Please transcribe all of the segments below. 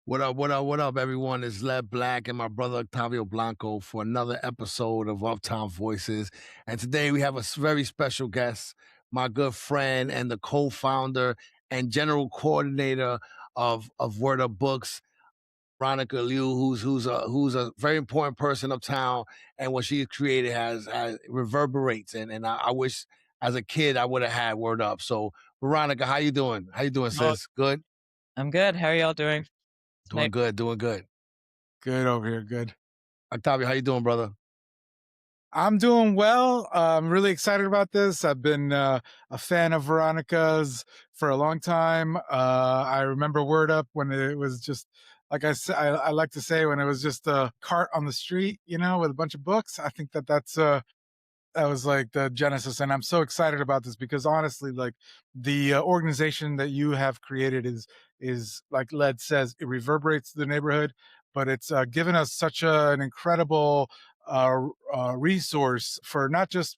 What up, what up, what up, everyone? It's Led Black and my brother Octavio Blanco for another episode of Uptown Voices. And today we have a very special guest, my good friend and the co-founder and general coordinator of Word Up Books, Veronica Liu, who's a very important person uptown, and what she created has reverberates. And I wish as a kid I would have had Word Up. So Veronica, how you doing? How you doing, Oh, sis? Good? I'm good. How are y'all doing Doing tonight? good, doing good. Good over here, good. Octavio, how you doing, brother? I'm doing well. I'm really excited about this. I've been a fan of Veronica's for a long time. I remember Word Up when it was just, like I said, I like to say when it was just a cart on the street, with a bunch of books. I think that was like the genesis, and I'm so excited about this because honestly, like the organization that you have created is like Led says, it reverberates the neighborhood, but it's given us such an incredible resource for not just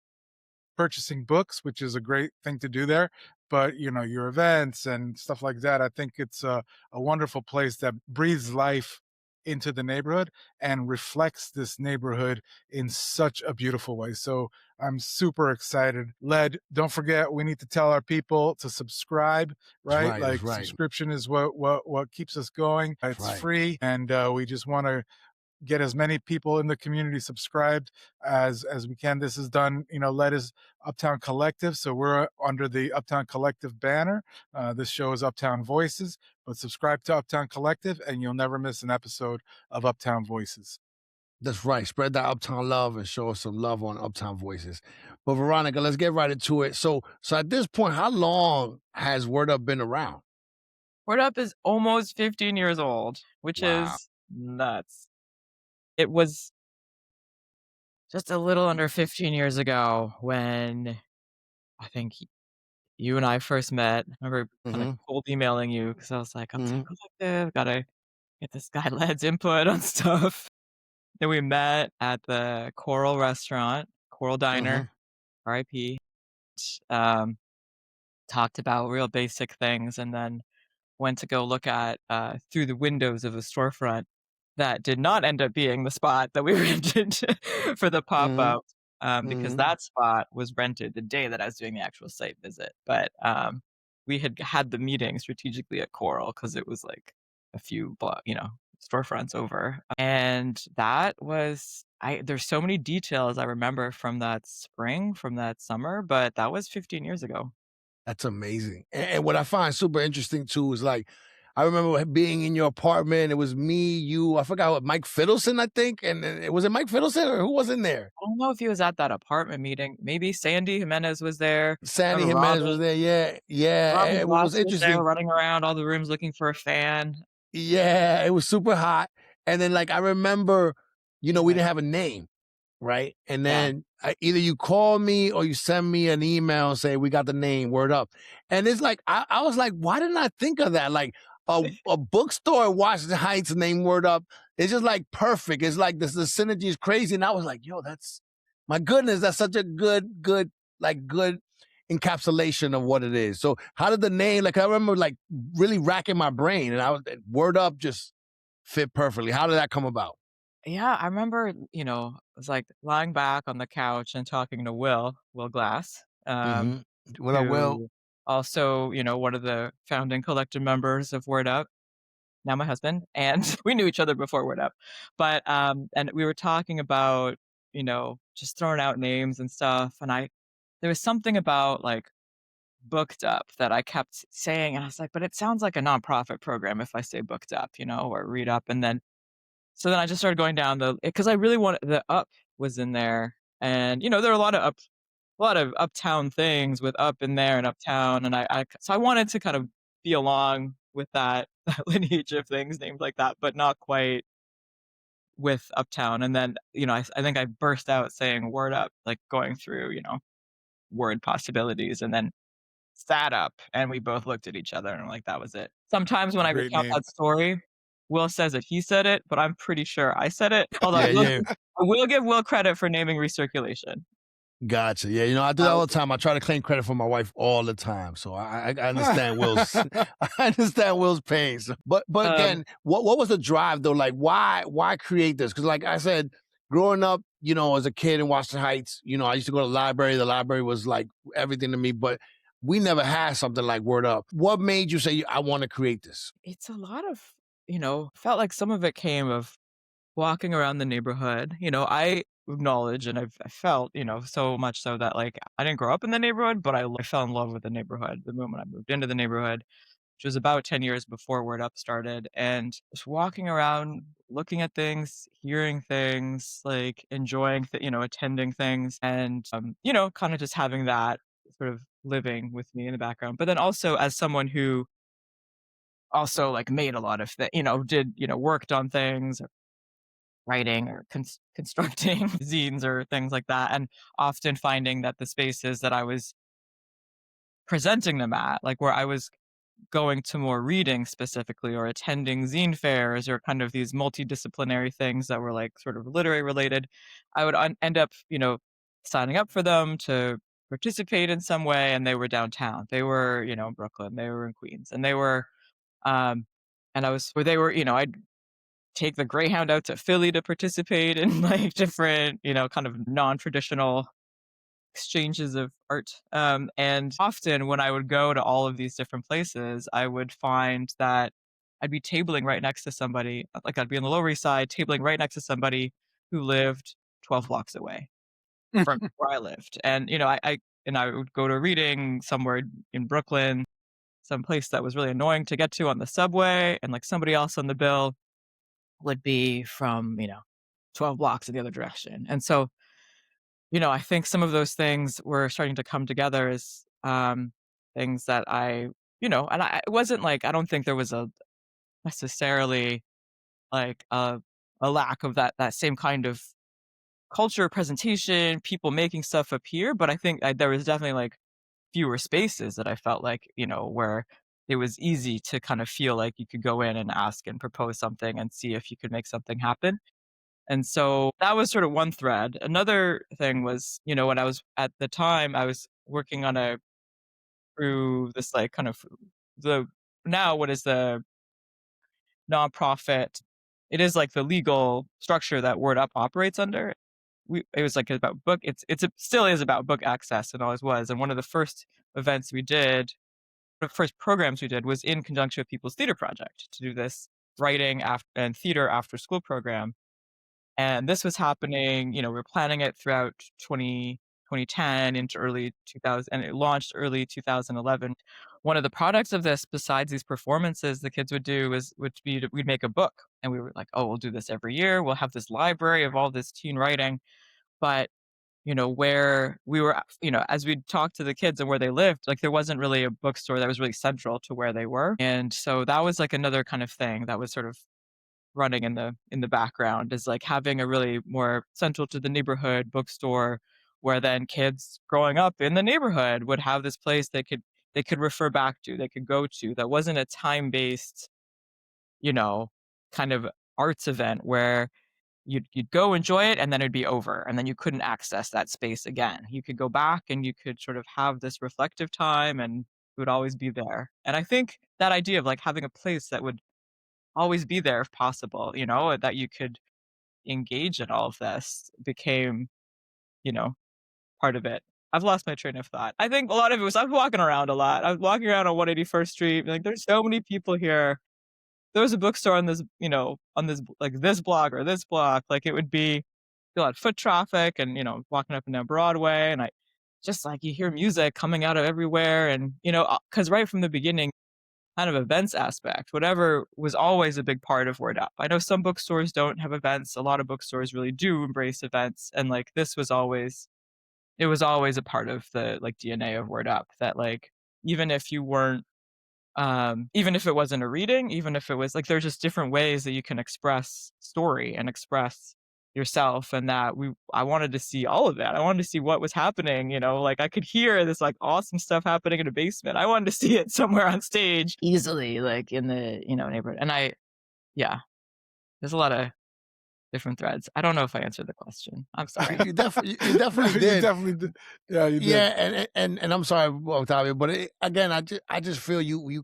purchasing books, which is a great thing to do there, but your events and stuff like that. I think it's a wonderful place that breathes life into the neighborhood and reflects this neighborhood in such a beautiful way. So I'm super excited. Led, don't forget, we need to tell our people to subscribe, That's right? right. That's Like right. subscription is what keeps us going. That's It's right. free, and we just want to get as many people in the community subscribed as we can. This is done, led is Uptown Collective, so we're under the Uptown Collective banner. This show is Uptown Voices, but subscribe to Uptown Collective and you'll never miss an episode of Uptown Voices. That's right. Spread that uptown love and show us some love on Uptown Voices. But Veronica, let's get right into it. So at this point, how long has Word Up been around? Word Up is almost 15 years old, which Wow. is nuts. It was just a little under 15 years ago when I think you and I first met. I remember kind of Mm-hmm. cold emailing you because I was like, Uptown Mm-hmm. Collective, gotta get this guy Led's input on stuff. Then we met at the Coral restaurant, Coral Mm-hmm. Diner, RIP. Um, talked about real basic things and then went to go look at, through the windows of a storefront that did not end up being the spot that we rented for the Mm-hmm. pop-up, because Mm-hmm. that spot was rented the day that I was doing the actual site visit. But, we had the meeting strategically at Coral because it was, like, a few storefronts over. And that was there's so many details I remember from that spring, from that summer, but that was 15 years ago. That's amazing. And what I find super interesting too is like, I remember being in your apartment. It was me, you, I forgot what, Mike Fiddleson, I think. And was it Mike Fiddleson or who was in there? I don't know if he was at that apartment meeting. Maybe Sandy Jimenez was there. I Sandy remember Jimenez was there. Yeah. Yeah. Robin And what Glass was was there interesting, running around all the rooms looking for a fan. yeah, it was super hot. And then like I remember, we Right. didn't have a name, right? And Yeah. then either you call me or you send me an email and say we got the name, Word Up. And it's like I was like, why didn't I think of that? Like a bookstore in Washington Heights named Word Up. It's just like perfect. It's like this the synergy is crazy. And I was like, yo, that's my goodness, that's such a good encapsulation of what it is. So how did the name, like I remember like really racking my brain and I was Word Up just fit perfectly. How did that come about? Yeah, I remember, I was, like, lying back on the couch and talking to Will Glass, Mm-hmm. What I will. who also, one of the founding collective members of Word Up, now my husband, and we knew each other before Word Up. But, and we were talking about, just throwing out names and stuff, and there was something about, like, Booked Up that I kept saying, and I was like, "But it sounds like a nonprofit program if I say Booked Up, or Read Up," and then I just started going down because I really wanted the Up was in there, and, there are a lot of uptown things with Up in there and Uptown, and I wanted to kind of be along with that that lineage of things named like that, but not quite with Uptown, and then, I think I burst out saying Word Up, like, going through, word possibilities, and then sat up, and we both looked at each other, and we're like, "That was it." Sometimes when I Great recount name. that story, Will says that he said it, but I'm pretty sure I said it, although Yeah, yeah. I will give Will credit for naming recirculation. Gotcha. Yeah, I do that all the time. I try to claim credit for my wife all the time, so I understand Will's I understand Will's pain. But Um, again, what was the drive though? Like, why create this? Because like I said, growing up, as a kid in Washington Heights, I used to go to the library. The library was like everything to me, but we never had something like Word Up. What made you say I want to create this? it's a lot of, felt like some of it came of walking around the neighborhood. I acknowledge and I felt, so much so that like I didn't grow up in the neighborhood, but I fell in love with the neighborhood the moment I moved into the neighborhood, which was about 10 years before Word Up started. And just walking around, looking at things, hearing things, like enjoying, attending things, and, kind of just having that sort of living with me in the background. But then also as someone who also like made a lot of did, worked on things, writing or constructing zines or things like that, and often finding that the spaces that I was presenting them at, like where I was going to more reading specifically or attending zine fairs or kind of these multidisciplinary things that were like sort of literary related, I would end up, signing up for them to participate in some way. And they were downtown. They were, in Brooklyn. They were in Queens, and they were, um, and I was where they were. I'd take the Greyhound out to Philly to participate in like different, kind of non-traditional exchanges of art. And often when I would go to all of these different places, I would find that I'd be tabling right next to somebody, like I'd be on the Lower East Side, tabling right next to somebody who lived 12 blocks away from where I lived. And, I would go to a reading somewhere in Brooklyn, some place that was really annoying to get to on the subway, and like somebody else on the bill would be from, 12 blocks in the other direction. And so, I think some of those things were starting to come together as things that and it wasn't like, I don't think there was a necessarily like a lack of that same kind of culture presentation, people making stuff appear. But I think there was definitely like fewer spaces that I felt like, where it was easy to kind of feel like you could go in and ask and propose something and see if you could make something happen. And so that was sort of one thread. Another thing was, when I was at the time, I was working on through this like kind of the now what is the nonprofit. It is like the legal structure that Word Up operates under. It was like about book. It still is about book access and always was. And one of the first events we did, the first programs we did, was in conjunction with People's Theater Project to do this writing and theater after school program. And this was happening, we were planning it throughout 2010 into early 2000, and it launched early 2011. One of the products of this, besides these performances the kids would do, would be we'd make a book. And we were like, oh, we'll do this every year. We'll have this library of all this teen writing. But, where we were, as we talked to the kids and where they lived, like there wasn't really a bookstore that was really central to where they were. And so that was like another kind of thing that was sort of running in the background, is like having a really more central to the neighborhood bookstore, where then kids growing up in the neighborhood would have this place they could refer back to, they could go to, that wasn't a time-based, you know, kind of arts event where you'd go enjoy it and then it'd be over and then you couldn't access that space again. You could go back and you could sort of have this reflective time, and it would always be there. And I think that idea of like having a place that would always be there if possible, that you could engage in all of this became, you know, part of it. I've lost my train of thought. I think a lot of it was I was walking around a lot. I was walking around on 181st Street, like, "There's so many people here." There was a bookstore on this, on this like, this block or this block, like, it would be a lot of foot traffic and, walking up and down Broadway, and I just, like, you hear music coming out of everywhere and, because right from the beginning kind of events aspect, whatever was always a big part of Word Up. I know some bookstores don't have events. A lot of bookstores really do embrace events. And like this was always, it was always a part of the like DNA of Word Up, that like, even if you weren't, even if it wasn't a reading, even if it was like, there's just different ways that you can express story and express yourself. And that I wanted to see all of that. I wanted to see what was happening, like I could hear this like awesome stuff happening in a basement. I wanted to see it somewhere on stage easily, like in the, neighborhood. And yeah, there's a lot of different threads. I don't know if I answered the question. I'm sorry. You definitely You did. definitely did. Yeah, you did. Yeah, and I'm sorry, Octavio, but again, I just feel you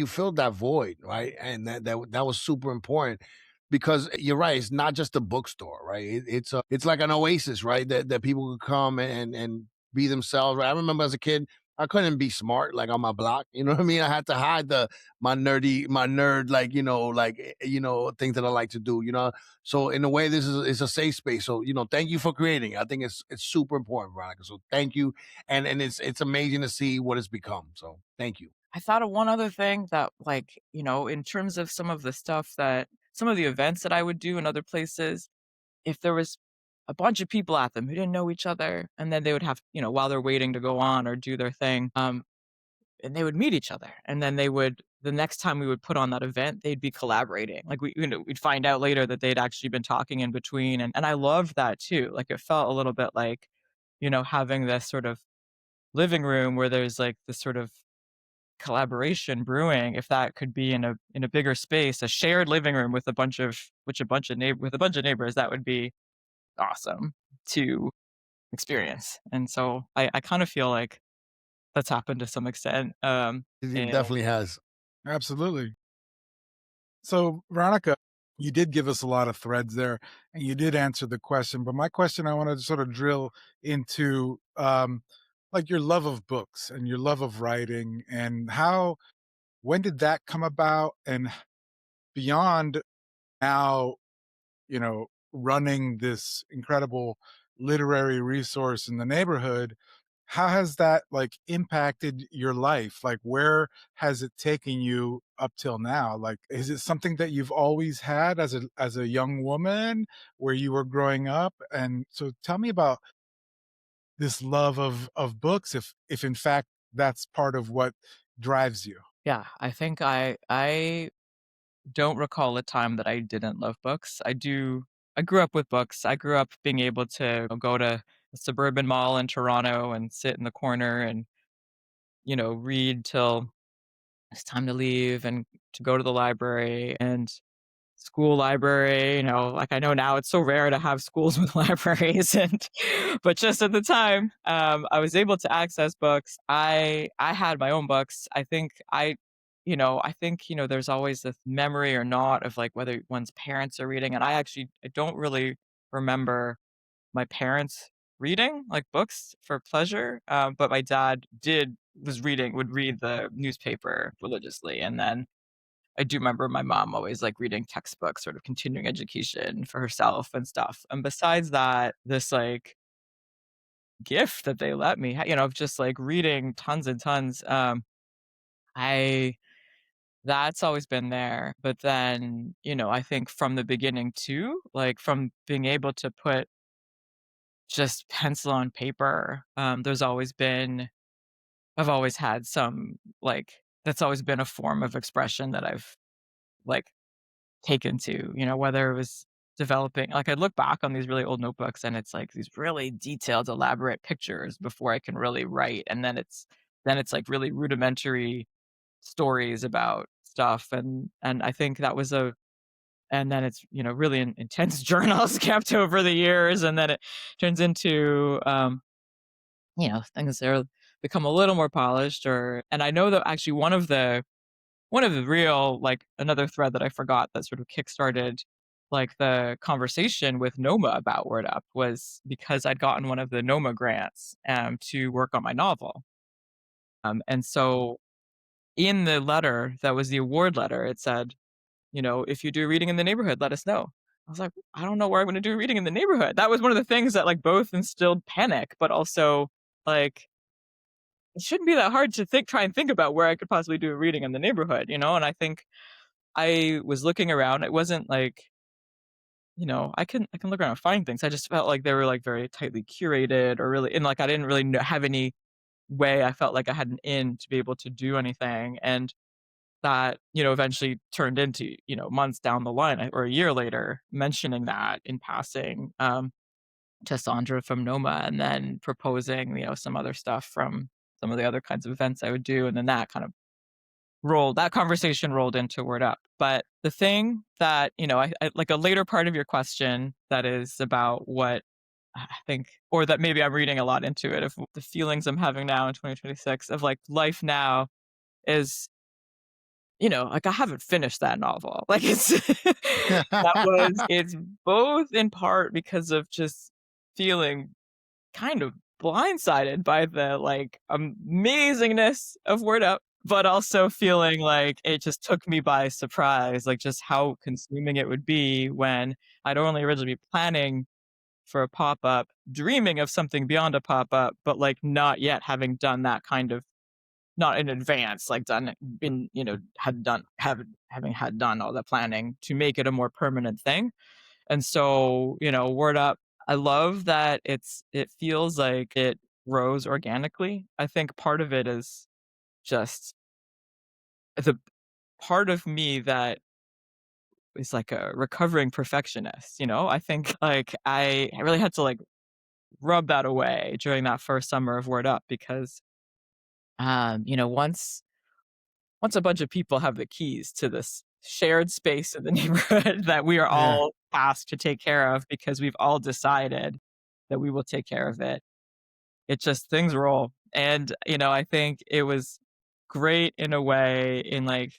filled that void, right? And that was super important because you're right. It's not just a bookstore, right? It's like an oasis, right? That people could come and be themselves. Right? I remember as a kid, I couldn't be smart like on my block. You know what I mean? I had to hide my nerd, like things that I like to do. So in a way, this is it's a safe space. So thank you for creating it. I think it's super important, Veronica. So thank you, and it's amazing to see what it's become. So thank you. I thought of one other thing that, like, in terms of some of the events that I would do in other places, if there was a bunch of people at them who didn't know each other, and then they would have, while they're waiting to go on or do their thing, and they would meet each other, and then the next time we would put on that event, they'd be collaborating. Like, we'd find out later that they'd actually been talking in between, and I loved that too. Like, it felt a little bit like, having this sort of living room where there's, like, this sort of collaboration brewing, if that could be in a bigger space, a shared living room with a bunch of neighbors, that would be awesome to experience. And so I kind of feel like that's happened to some extent. It And definitely has. Absolutely. So, Veronica, you did give us a lot of threads there, and you did answer the question. But my question, I wanted to sort of drill into, like your love of books and your love of writing, and when did that come about, and beyond now, running this incredible literary resource in the neighborhood, how has that like impacted your life? Like, where has it taken you up till now? Like, is it something that you've always had as a young woman where you were growing up? And so tell me about this love of books, if in fact that's part of what drives you. yeah, I think I don't recall a time that I didn't love books. I grew up with books. I grew up being able to go to a suburban mall in Toronto and sit in the corner and, read till it's time to leave and to go to the library and school library, like, I know now it's so rare to have schools with libraries, but just at the time, I was able to access books. I had my own books. I think, there's always this memory or not of, like, whether one's parents are reading, and I don't really remember my parents reading, like, books for pleasure, but my dad would read the newspaper religiously, and then I do remember my mom always, like, reading textbooks, sort of continuing education for herself and stuff, and besides that, this, like, gift that they let me of just, like, reading tons and tons, I that's always been there, but then, I think from the beginning too, like, from being able to put just pencil on paper, I've always had some, like, that's always been a form of expression that I've, like, taken to, whether it was developing, like, I look back on these really old notebooks and it's like these really detailed, elaborate pictures before I can really write, and then it's like really rudimentary stories about stuff, and I think that was a and then it's, really intense journals kept over the years, and then it turns into, things that are become a little more polished, and I know that actually one of the real, like, another thread that I forgot that sort of kickstarted, like, the conversation with Noma about Word Up was because I'd gotten one of the Noma grants, to work on my novel. And so in the letter that was the award letter, it said, "If you do reading in the neighborhood, let us know." I was like, "I don't know where I'm gonna do reading in the neighborhood." That was one of the things that, like, both instilled panic, but also, like, it shouldn't be that hard to try and think about where I could possibly do a reading in the neighborhood, and I think I was looking around. It wasn't like, I can look around and find things. I just felt like they were, like, very tightly curated or really, and, like, I didn't really have any way. I felt like I had an in to be able to do anything, and that, eventually turned into, months down the line, or a year later, mentioning that in passing, to Sandra from Noma, and then proposing, some other stuff from some of the other kinds of events I would do, and then that kind of that conversation rolled into Word Up. But the thing that, I like a later part of your question that is about what I think, or that maybe I'm reading a lot into it, of the feelings I'm having now in 2026 of like life now is, like I haven't finished that novel. Like it's both in part because of just feeling kind of blindsided by the like amazingness of Word Up, but also feeling like it just took me by surprise, like just how consuming it would be when I'd only originally be planning for a pop up, dreaming of something beyond a pop up, but like not yet having done that kind of, not in advance, like done been, had done having had done all the planning to make it a more permanent thing. And so, Word Up, I love that it feels like it grows organically. I think part of it is just the part of me that is like a recovering perfectionist, I think like I really had to like rub that away during that first summer of Word Up because once a bunch of people have the keys to this shared space in the neighborhood that we are Yeah. all asked to take care of because we've all decided that we will take care of it. It just things roll. And, I think it was great in a way in like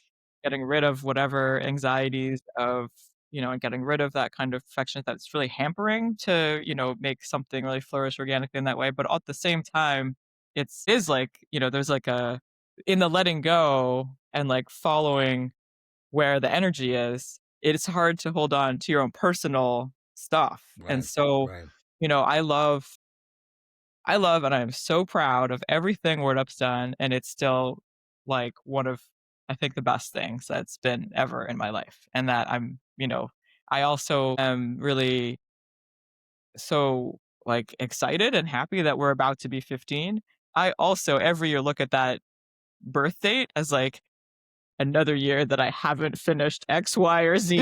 getting rid of whatever anxieties of, and getting rid of that kind of perfection that's really hampering to, make something really flourish organically in that way. But at the same time, is like, there's like in the letting go and like following where the energy is, it's hard to hold on to your own personal stuff. And Right, so, right. I love and I'm so proud of everything Word Up's done, and it's still like one of I think the best things that's been ever in my life. And that I also am really so like excited and happy that we're about to be 15. I also every year look at that birth date as like another year that I haven't finished X, Y, or Z.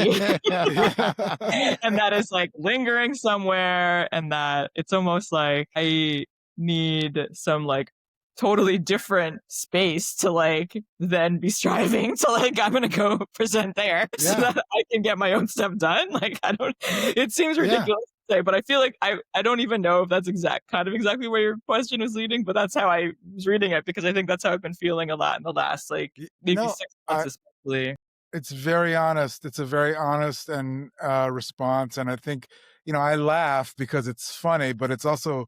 And that is like lingering somewhere, and that it's almost like I need some like totally different space to like then be striving to like I'm gonna go present there so Yeah. that I can get my own stuff done. Like I don't it seems Yeah. ridiculous to say, but I feel like I don't even know if that's exactly where your question was leading, but that's how I was reading it because I think that's how I've been feeling a lot in the last like maybe No, 6 months especially. it's very honest. It's a very honest and response, and I think I laugh because it's funny, but it's also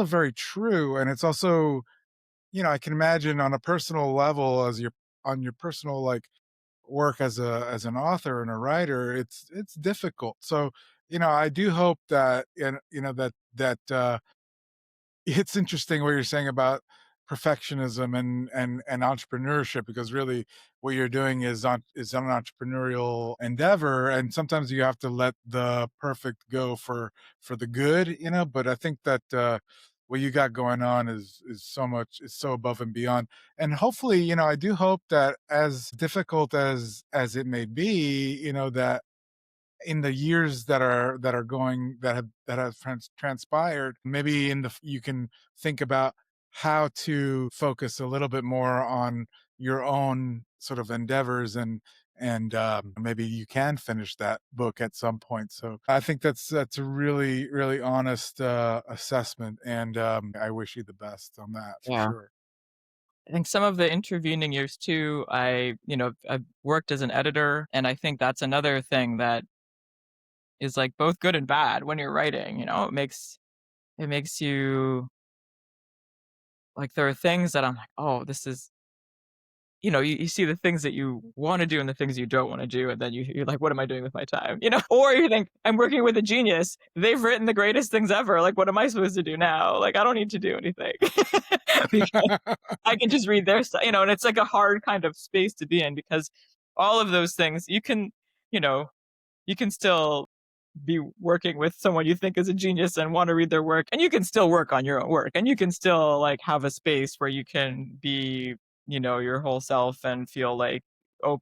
very true, and it's also I can imagine on a personal level as your on your personal like work as an author and a writer, it's difficult. So I do hope that it's interesting what you're saying about perfectionism and entrepreneurship because really what you're doing is an entrepreneurial endeavor, and sometimes you have to let the perfect go for the good, but I think that what you got going on is so above and beyond. And hopefully, I do hope that as difficult as it may be, that in the years that are going that have transpired, maybe you can think about how to focus a little bit more on your own sort of endeavors, and maybe you can finish that book at some point. So I think that's a really really honest assessment, and I wish you the best on that for Yeah. sure. I think some of the intervening years too, I've worked as an editor, and I think that's another thing that is like both good and bad when you're writing, it makes you like there are things that I'm like, oh, this is you see the things that you want to do and the things you don't want to do, and then you're like, what am I doing with my time? Or you think I'm working with a genius. They've written the greatest things ever. Like, what am I supposed to do now? Like, I don't need to do anything because I can just read their stuff, and it's like a hard kind of space to be in because all of those things you know, you can still be working with someone you think is a genius and want to read their work, and you can still work on your own work, and you can still like have a space where you can be, your whole self and feel like, oh,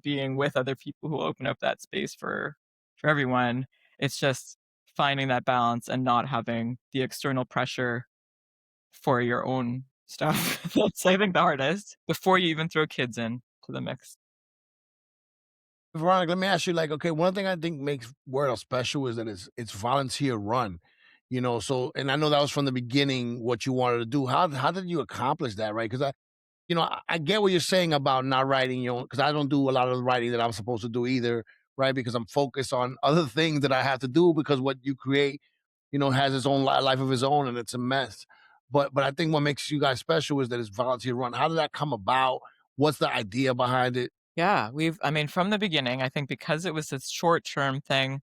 being with other people who open up that space for everyone. It's just finding that balance and not having the external pressure for your own stuff. That's, I think, the hardest before you even throw kids in to the mix. Veronica, let me ask you, like, okay, one thing I think makes Word Up special is that it's volunteer run, you know. So, and I know that was from the beginning what you wanted to do. How did you accomplish that, right? Because I get what you're saying about not writing your own, because I don't do a lot of the writing that I'm supposed to do either, right? Because I'm focused on other things that I have to do because what you create, has its own life of its own and it's a mess. But I think what makes you guys special is that it's volunteer run. How did that come about? What's the idea behind it? Yeah, I mean, from the beginning, I think because it was this short-term thing,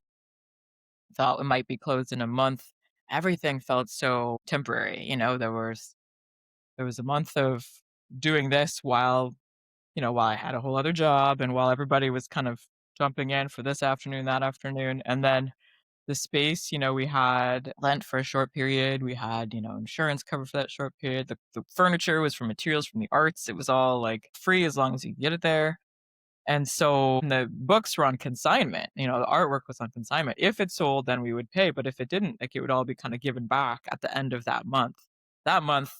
thought it might be closed in a month, everything felt so temporary, there was a month of doing this while I had a whole other job and while everybody was kind of jumping in for this afternoon, that afternoon, and then the space, we had lent for a short period, we had, insurance cover for that short period, the furniture was from materials from the arts, it was all, like, free as long as you could get it there. And so the books were on consignment, the artwork was on consignment. If it sold, then we would pay, but if it didn't, like, it would all be kinda given back at the end of that month. That month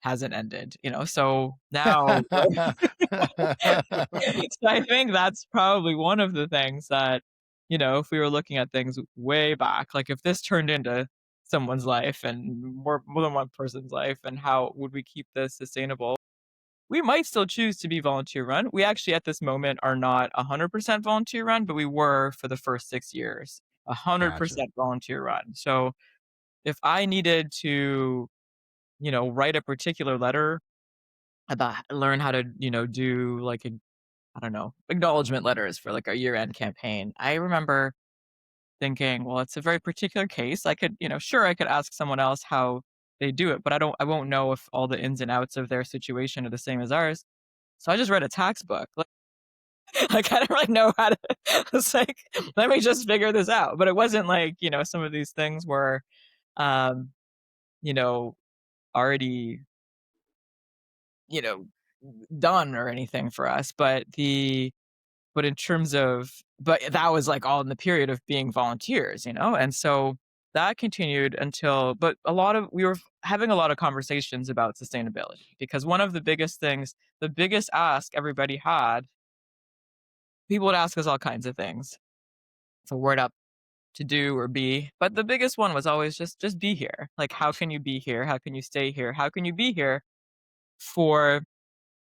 hasn't ended, so now so I think that's probably one of the things that, if we were looking at things way back, like, if this turned into someone's life and more than one person's life, and how would we keep this sustainable? We might still choose to be volunteer run. We actually, at this moment, are not 100% volunteer run, but we were for the first 6 years, Gotcha. 100% volunteer run. So, if I needed to, write a particular letter about learn how to, do, like, I don't know, acknowledgement letters for, like, our year-end campaign, I remember thinking, "Well, it's a very particular case. I could, sure, I could ask someone else how they do it, but I won't know if all the ins and outs of their situation are the same as ours." So I just read a tax book. Like, I don't really know how to it's like, "Let me just figure this out." But it wasn't like, some of these things were, um, you know, already, you know, done or anything for us, but in terms of but that was, like, all in the period of being volunteers, and so that continued until but a lot of we were having a lot of conversations about sustainability because one of the biggest ask everybody had, people would ask us all kinds of things for Word Up to do or be, but the biggest one was always just be here. Like, how can you be here? How can you stay here? How can you be here for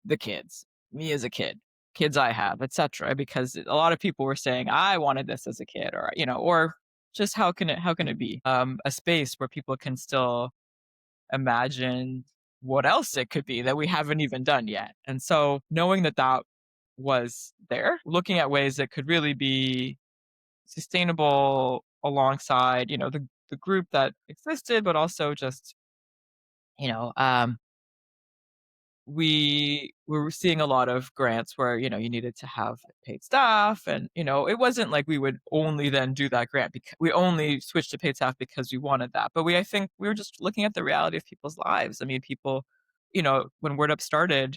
the kids, me as a kid, kids I have, etc. Because a lot of people were saying, I wanted this as a kid, or just how can it be a space where people can still imagine what else it could be that we haven't even done yet. And so knowing that that was there, looking at ways that could really be sustainable alongside, the group that existed, but also just, you know, um, we were seeing a lot of grants where, you needed to have paid staff and, it wasn't like we would only then do that grant because we only switched to paid staff because we wanted that. But I think we were just looking at the reality of people's lives. I mean, people, when Word Up started,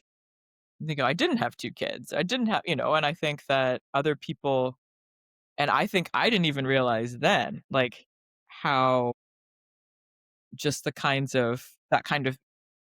I didn't have two kids. I didn't have, and I think that other people, and I think I didn't even realize then, like, how just that kind of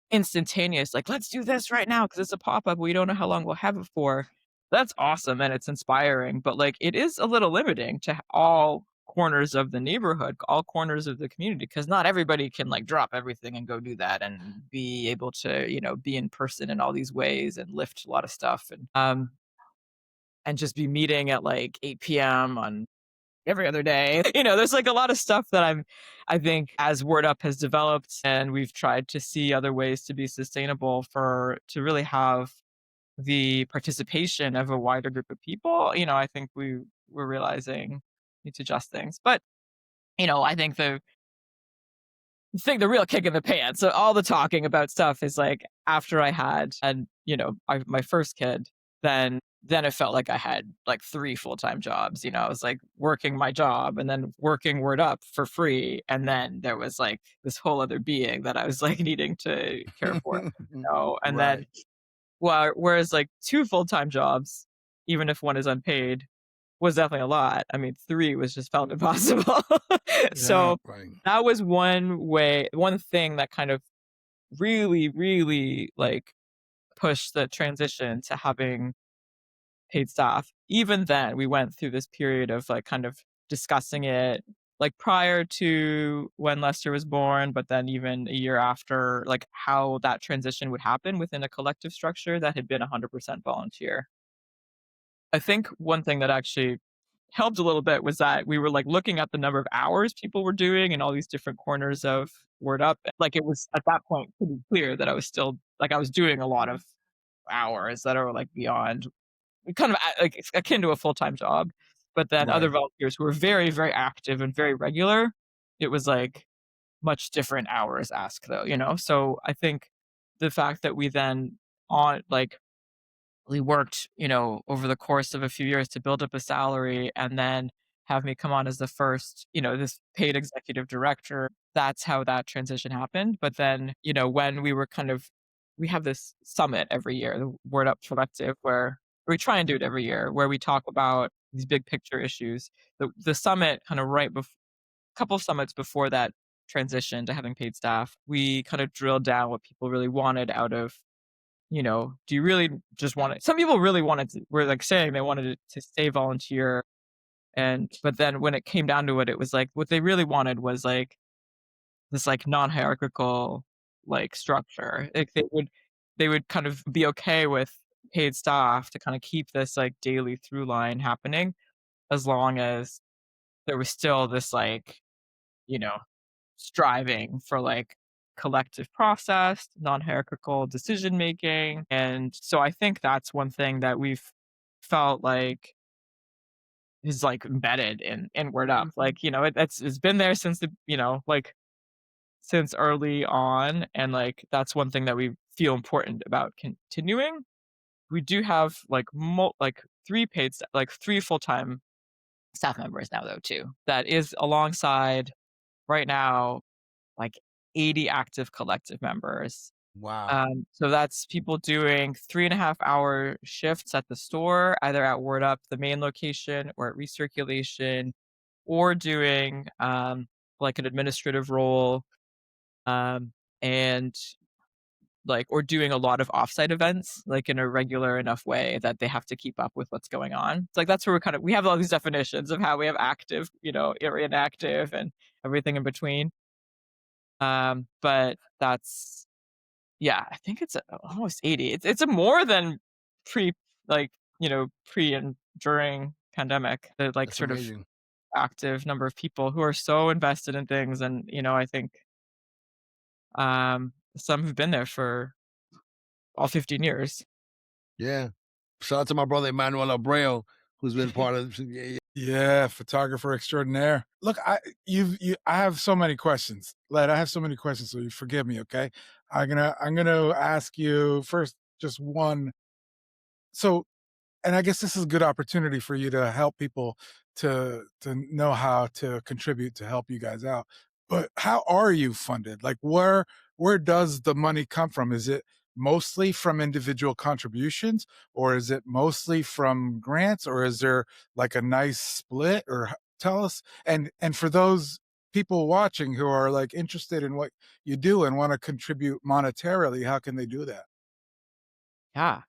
instantaneous, like, "Let's do this right now because it's a pop-up, we don't know how long we'll have it for." That's awesome and it's inspiring, but, like, it is a little limiting to all corners of the neighborhood, all corners of the community, because not everybody can, like, drop everything and go do that and be able to, be in person in all these ways and lift a lot of stuff and just be meeting at, like, 8 p.m. on every other day. There's, like, a lot of stuff that I think as Word Up has developed and we've tried to see other ways to be sustainable to really have the participation of a wider group of people, I think we're realizing need to adjust things. But, I think the real kick in the pants, so all the talking about stuff is, like, after I had and, my first kid, then it felt like I had, like, 3 full-time jobs, I was, like, working my job and then working Word Up for free, and then there was, like, this whole other being that I was, like, needing to care for, and then Right. whereas, like, 2 full-time jobs, even if one is unpaid, was definitely a lot. I mean, 3 was just felt impossible. Yeah, So, right. that was one thing that kind of really, really like push the transition to having paid staff. Even then, we went through this period of like kind of discussing it like prior to when Lester was born, but then even a year after, like how that transition would happen within a collective structure that had been 100% volunteer. I think one thing that actually helped a little bit was that we were like looking at the number of hours people were doing in all these different corners of Word Up. Like it was at that point pretty clear that I was still like I was doing a lot of hours that are like beyond kind of like it's akin to a full-time job. But then other Right. volunteers who were very, very active and very regular, it was like much different hours ask though, you know? So I think the fact that we then on like we worked, over the course of a few years to build up a salary and then have me come on as the first, this paid executive director. That's how that transition happened. But then, when we were we have this summit every year, the Word Up Collective, where we try and do it every year, where we talk about these big picture issues. The summit kind of right before, couple of summits before that transition to having paid staff, we kind of drilled down what people really wanted out of do you really just want it? Some people really wanted to, were like saying they wanted it to stay volunteer. But then when it came down to it, it was like what they really wanted was like this like non-hierarchical like structure. Like they would kind of be okay with paid staff to kind of keep this like daily through line happening as long as there was still this like, you know, striving for like collective process, non-hierarchical decision making. And so I think that's one thing that we've felt like is like embedded in Word Up. Like, it's been there since like since early on. And like that's one thing that we feel important about continuing. We do have like like like three full-time staff members now though too. That is alongside right now like 80 active collective members. Wow. So that's people doing 3.5-hour shifts at the store, either at Word Up, the main location, or at Recirculation, or doing like an administrative role, and like or doing a lot of offsite events, like in a regular enough way that they have to keep up with what's going on. It's like that's where we have all these definitions of how we have active, or inactive, and everything in between. But that's yeah, I think it's almost 80. It's a more than pre like, pre and during pandemic, the, like, That's sort of amazing. active number of people who are so invested in things and, I think, some have been there for all 15 years. Yeah. Shout out to my brother Emmanuel Abreu, who's been part of yeah, Yeah, photographer extraordinaire. Look, I have so many questions. Led, I have so many questions, so you forgive me, okay? I'm gonna ask you first just one. So, and I guess this is a good opportunity for you to help people to know how to contribute to help you guys out. But how are you funded? Like where does the money come from? Is it mostly from individual contributions or is it mostly from grants or is there like a nice split or tell us and for those people watching who are like interested in what you do and want to contribute monetarily, how can they do that? Yeah,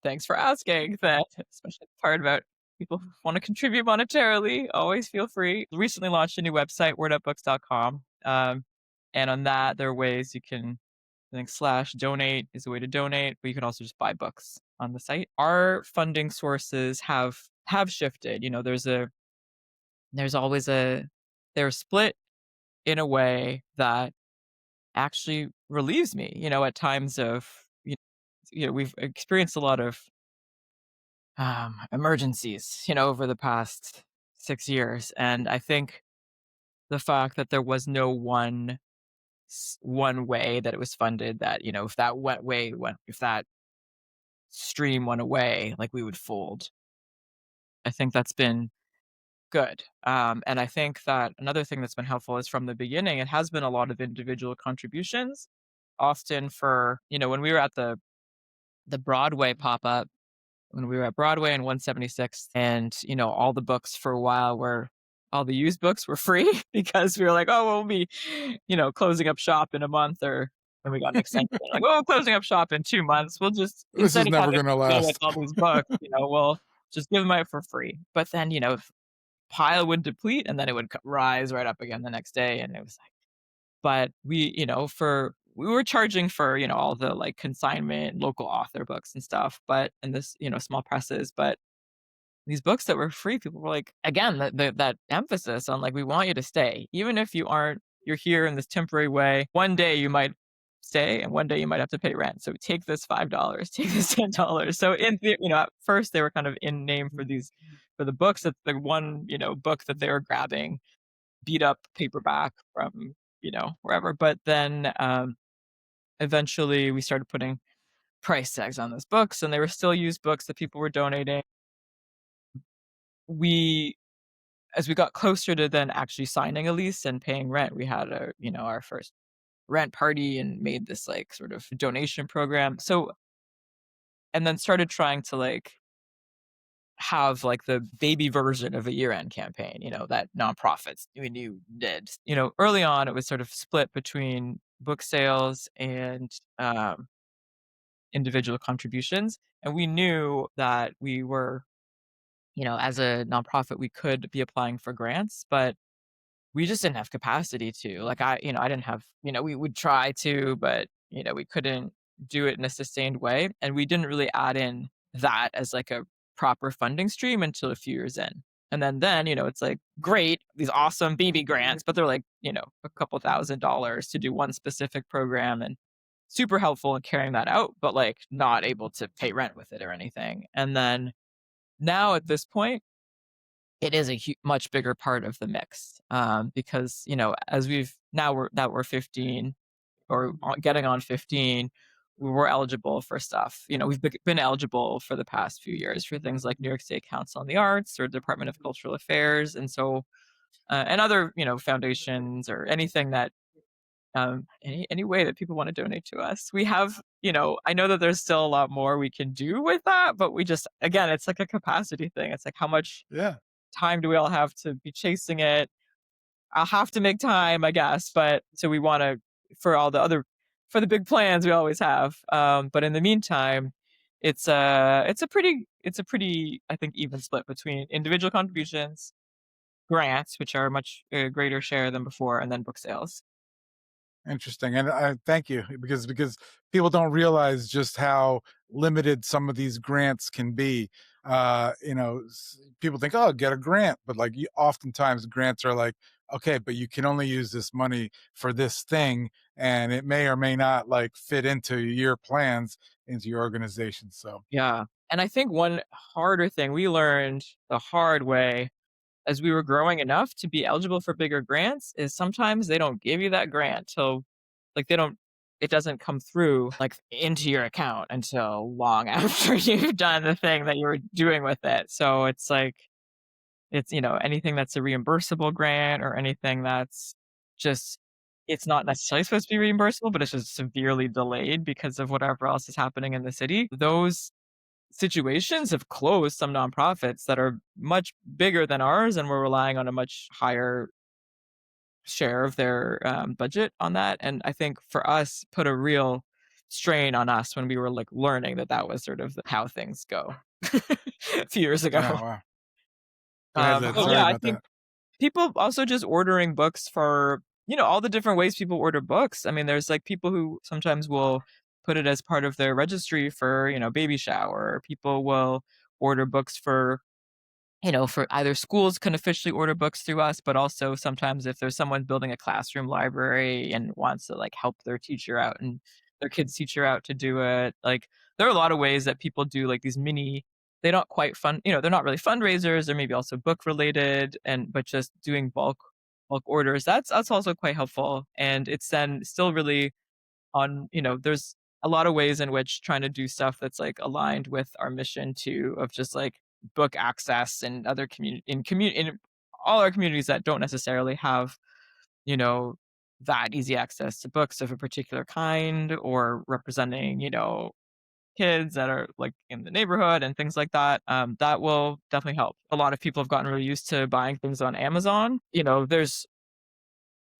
thanks for asking that, especially the part about people who wanna contribute monetarily, always feel free. Recently launched a new website, wordupbooks.com, and on that, there are ways you can I think /donate is a way to donate, but you can also just buy books on the site. Our funding sources have shifted, there's always they're split in a way that actually relieves me, at times of, we've experienced a lot of emergencies, over the past 6 years. And I think the fact that there was no one way that it was funded, that, if that if that stream went away, like we would fold. I think that's been good. And I think that another thing that's been helpful is from the beginning, it has been a lot of individual contributions. Often for, when we were at the Broadway pop up, when we were at Broadway and 176th, and all the books for a while were all the used books were free because we were like, oh, we'll be, closing up shop in a month or And we got an extension. Like, "Oh, closing up shop in 2 months. We'll just This instead is of never having gonna to deal with last. all these books, we'll just give them out for free." But then, pile would deplete and then it would rise right up again the next day. And it was like, but we were charging for, all the like consignment, local author books and stuff, but, and this, small presses, but these books that were free, people were like, again, that emphasis on like, we want you to stay, even if you're here in this temporary way. One day you might stay, and one day you might have to pay rent. So take this $5, take this $10. So at first they were kind of in name for the books, that the one book that they were grabbing, beat up paperback from wherever. But then eventually we started putting price tags on those books, and they were still used books that people were donating. We As we got closer to then actually signing a lease and paying rent, we had our first rent party and made this like sort of donation program. So, and then started trying to like have like the baby version of a year-end campaign, that nonprofits we knew did. Early on it was sort of split between book sales and individual contributions. And we knew that we were, as a nonprofit, we could be applying for grants, but we just didn't have capacity to. Like I didn't have, we would try to, but we couldn't do it in a sustained way. And we didn't really add in that as like a proper funding stream until a few years in. And then, it's like great, these awesome baby grants, but they're like, a couple $1,000s to do one specific program, and super helpful in carrying that out, but like not able to pay rent with it or anything. And then now at this point, it is a much bigger part of the mix, because as we're 15, or getting on 15, we're eligible for stuff. We've been eligible for the past few years for things like New York State Council on the Arts or Department of Cultural Affairs, and so and other foundations, or anything that any way that people want to donate to us. We have, I know that there's still a lot more we can do with that, but we just, again, it's like a capacity thing. It's like, how much Yeah. time do we all have to be chasing it? I'll have to make time, I guess. But so we want to, for all the other, for the big plans we always have. But in the meantime, it's a pretty, I think, even split between individual contributions, grants, which are a much greater share than before, and then book sales. Interesting, and I thank you, because people don't realize just how limited some of these grants can be. People think, "Oh, get a grant," but like, oftentimes grants are like, "Okay, but you can only use this money for this thing, and it may or may not like fit into your plans, into your organization." So, Yeah. And I think one harder thing we learned the hard way as we were growing enough to be eligible for bigger grants is sometimes they don't give you that grant till like it doesn't come through like into your account until long after you've done the thing that you were doing with it. So it's like it's anything that's a reimbursable grant, or anything that's just, it's not necessarily supposed to be reimbursable, but it's just severely delayed because of whatever else is happening in the city. Those situations have closed some nonprofits that are much bigger than ours, and we're relying on a much higher share of their budget on that. And I think for us, put a real strain on us when we were like learning that that was sort of how things go a few years ago. yeah, wow. So Sorry yeah, I about think that. people also just ordering books for all the different ways people order books. I mean, there's like people who sometimes will put it as part of their registry for baby shower. People will order books for either schools can officially order books through us, but also sometimes if there's someone building a classroom library and wants to like help their teacher out and their kid's teacher out to do it. Like there are a lot of ways that people do like these mini, they don't quite they're not really fundraisers, they're maybe also book related, and but just doing bulk orders. That's also quite helpful. And it's then still really on, there's a lot of ways in which trying to do stuff that's like aligned with our mission too, of just like book access and other in all our communities that don't necessarily have you know that easy access to books of a particular kind, or representing kids that are like in the neighborhood and things like that. That will definitely help. A lot of people have gotten really used to buying things on Amazon. There's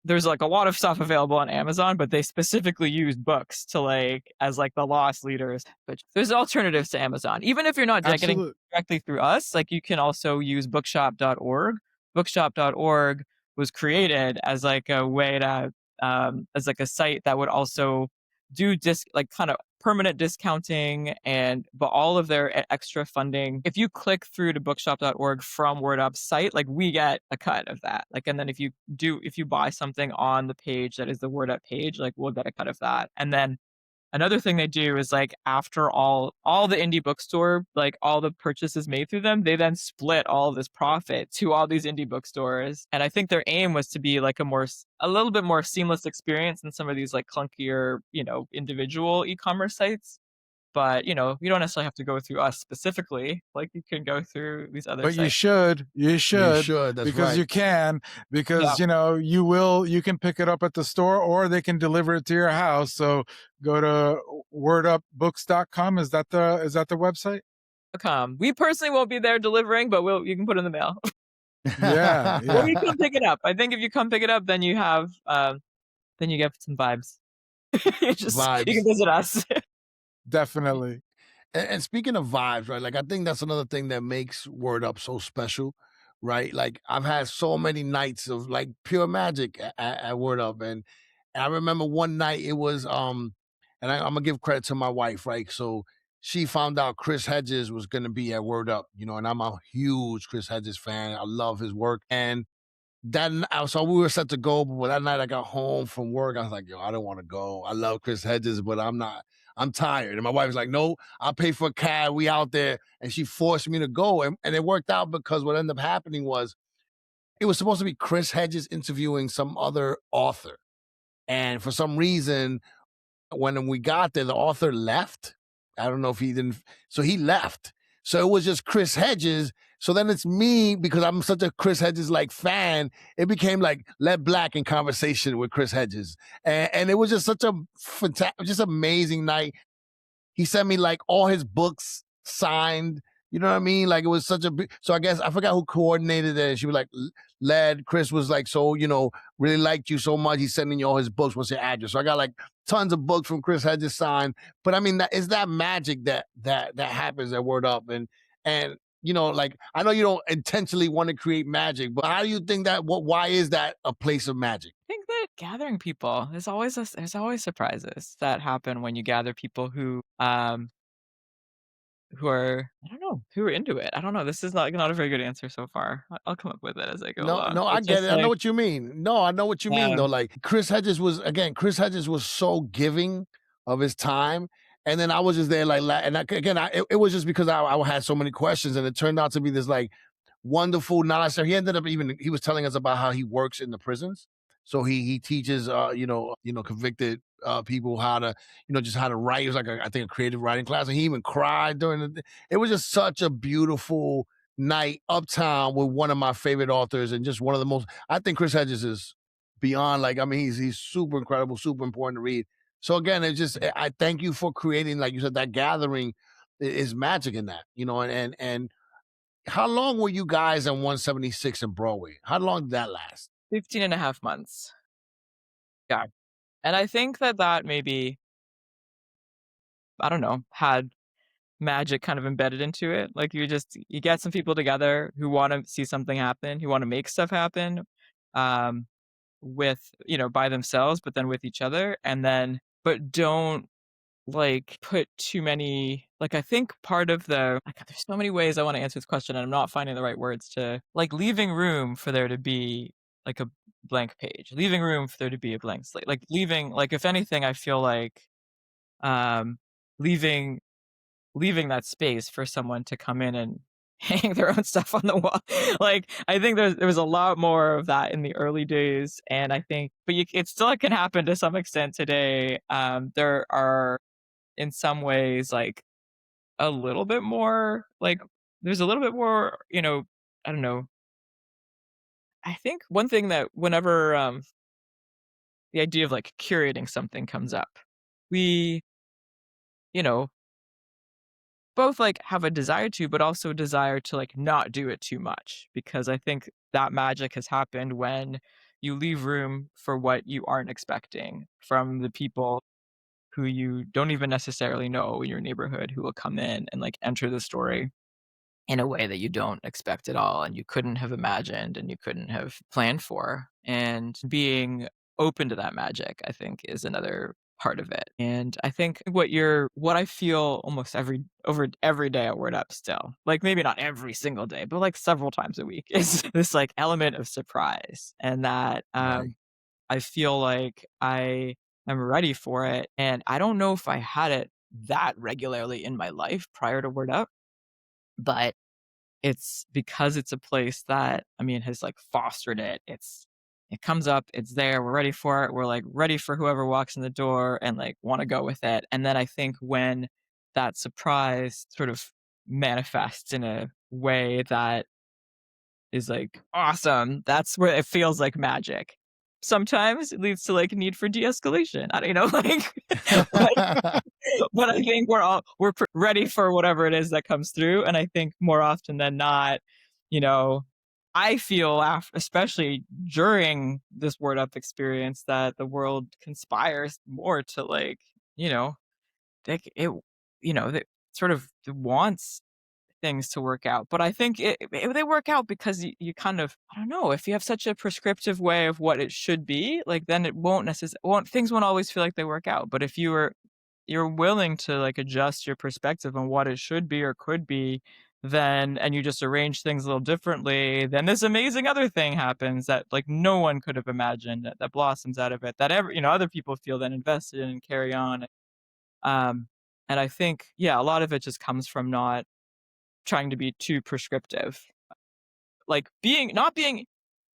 there's like a lot of stuff available on Amazon, but they specifically use books to like as like the loss leaders. But there's alternatives to Amazon. Even if you're not getting Absolutely. directly through us, like you can also use bookshop.org. Bookshop.org was created as like a way to as like a site that would also do like kind of permanent discounting and but all of their extra funding. If you click through to bookshop.org from WordUp's site, like we get a cut of that. Like and then if you buy something on the page that is the WordUp page, like we'll get a cut of that. And then another thing they do is like after all the indie bookstore, like all the purchases made through them, they then split all of this profit to all these indie bookstores. And I think their aim was to be like a little bit more seamless experience than some of these like clunkier, individual e-commerce sites. But you don't necessarily have to go through us specifically. Like you can go through these other But you sites. should, you You should, should. That's because right. you can, Yeah. because you can pick it up at the store or they can deliver it to your house. So go to wordupbooks.com. Is that the website? We personally won't be there delivering, but you can put it in the mail. Yeah, Or yeah, you come pick it up. I think if you come pick it up, then you have then you get some vibes. You can Vibes. visit us. definitely. And speaking of vibes, right? Like I think that's another thing that makes Word Up so special, right? Like I've had so many nights of like pure magic at Word Up, and I remember one night it was and I'm gonna give credit to my wife, right? So she found out Chris Hedges was gonna be at Word Up, and I'm a huge Chris Hedges fan. I love his work, and so we were set to go, but that night I got home from work. I was like, yo, I don't want to go. I love Chris Hedges, but I'm not. I'm tired. And my wife was like, no, I'll pay for a cab. We out there. And she forced me to go. And it worked out because what ended up happening was it was supposed to be Chris Hedges interviewing some other author. And for some reason, when we got there, the author left. I don't know if he didn't. So he left. So it was just Chris Hedges. So then it's me because I'm such a Chris Hedges like fan. It became like Let Black in conversation with Chris Hedges, and it was just such a just amazing night. He sent me like all his books signed. You know what I mean? Like it was such a big. So I guess I forgot who coordinated it. And she was like, "Led." Chris was like, "So really liked you so much. He's sending you all his books. What's your address?" So I got like tons of books from Chris Hedges signed. But I mean, that is that magic that happens at Word Up, and like I know you don't intentionally want to create magic, but how do you think that? Why is that a place of magic? I think that gathering people, there's always surprises that happen when you gather people who are I don't know, who are into it. I don't know. This is not a very good answer so far. I'll come up with it as I go No, along. no, I It's get just it. I know like, what you mean. No, I know what you mean though. um Like Chris Hedges was so giving of his time. And then I was just there like, and it was just because I had so many questions, and it turned out to be this like wonderful knowledge. So he ended up he was telling us about how he works in the prisons. So he teaches convicted people how to just how to write. It was like I think a creative writing class, and he even cried during it was just such a beautiful night uptown with one of my favorite authors and just one of the most. I think Chris Hedges is beyond like I mean he's super incredible, super important to read. So again, it's just I thank you for creating like you said that gathering is magic in that and how long were you guys on 176 in Broadway? How long did that last? 15 and a half months. Yeah. And I think that maybe, I don't know, had magic kind of embedded into it. Like you get some people together who want to see something happen, who want to make stuff happen, um, with by themselves, but then with each other, and then but don't like put too many. Like I think part of the like there's so many ways I want to answer this question, and I'm not finding the right words to like leaving room for there to be like a blank page, leaving room for there to be a blank slate, like leaving like if anything, I feel like um leaving leaving that space for someone to come in and hang their own stuff on the wall. Like, I think there was a lot more of that in the early days, and I think but it still can happen to some extent today. There are, in some ways, like, a little bit more, like there's a little bit more, I don't know. I think one thing that whenever, the idea of, like, curating something comes up, we, you know, both like have a desire to, but also a desire to like not do it too much because I think that magic has happened when you leave room for what you aren't expecting from the people who you don't even necessarily know in your neighborhood who will come in and, like, enter the story in a way that you don't expect at all and you couldn't have imagined and you couldn't have planned for. And being open to that magic, I think, is another part of it. And I think what I feel almost every day at Word Up still, like maybe not every single day, but like several times a week, is this like element of surprise. And that Right. I feel like I am ready for it. And I don't know if I had it that regularly in my life prior to Word Up, but it's because it's a place that, I mean, has, like, fostered it. It comes up, it's there, we're ready for it, we're, like, ready for whoever walks in the door and, like, wanna go with it, and then I think when that surprise sort of manifests in a way that is, like, awesome, that's where it feels like magic. Sometimes it leads to, like, a need for de-escalation. I don't like, like but I think we're ready for whatever it is that comes through, and I think more often than not, you know, I feel especially during this Word Up experience that the world conspires more to like, you know, like that sort of wants things to work out. But I think they work out because you kind of, I don't know, if you have such a prescriptive way of what it should be, like then it won't necessarily won't things won't always feel like they work out. But if you're willing to like adjust your perspective on what it should be or could be, then and you just arrange things a little differently, then this amazing other thing happens that like no one could have imagined that blossoms out of it that other people feel then invested in and carry on. Um and I think, yeah, a lot of it just comes from not trying to be too prescriptive. Like being not being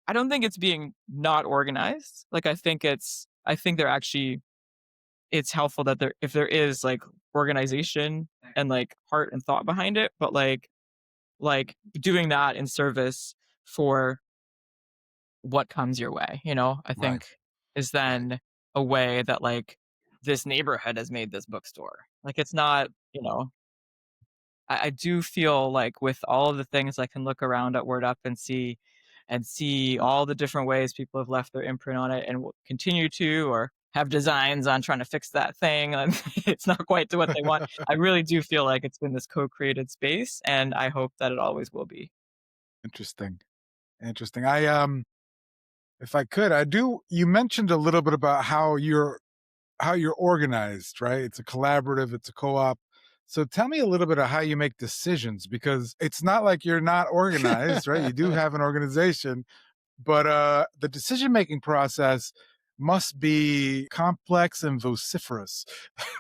I don't think it's being not organized. Like I think they're actually it's helpful that there if there is like organization and like heart and thought behind it, but like doing that in service for what comes your way, I Right. think is Right. then a way that like this neighborhood has made this bookstore. Like it's not, I do feel like with all of the things I can look around at Word Up and see all the different ways people have left their imprint on it and will continue to or have designs on trying to fix that thing and it's not quite to what they want. I really do feel like it's been this co-created space and I hope that it always will be. Interesting. Interesting. If I could, I do you mentioned a little bit about how you're organized, right? It's a collaborative, it's a co-op. So tell me a little bit of how you make decisions because it's not like you're not organized, right? You do have an organization, but the decision making process must be complex and vociferous.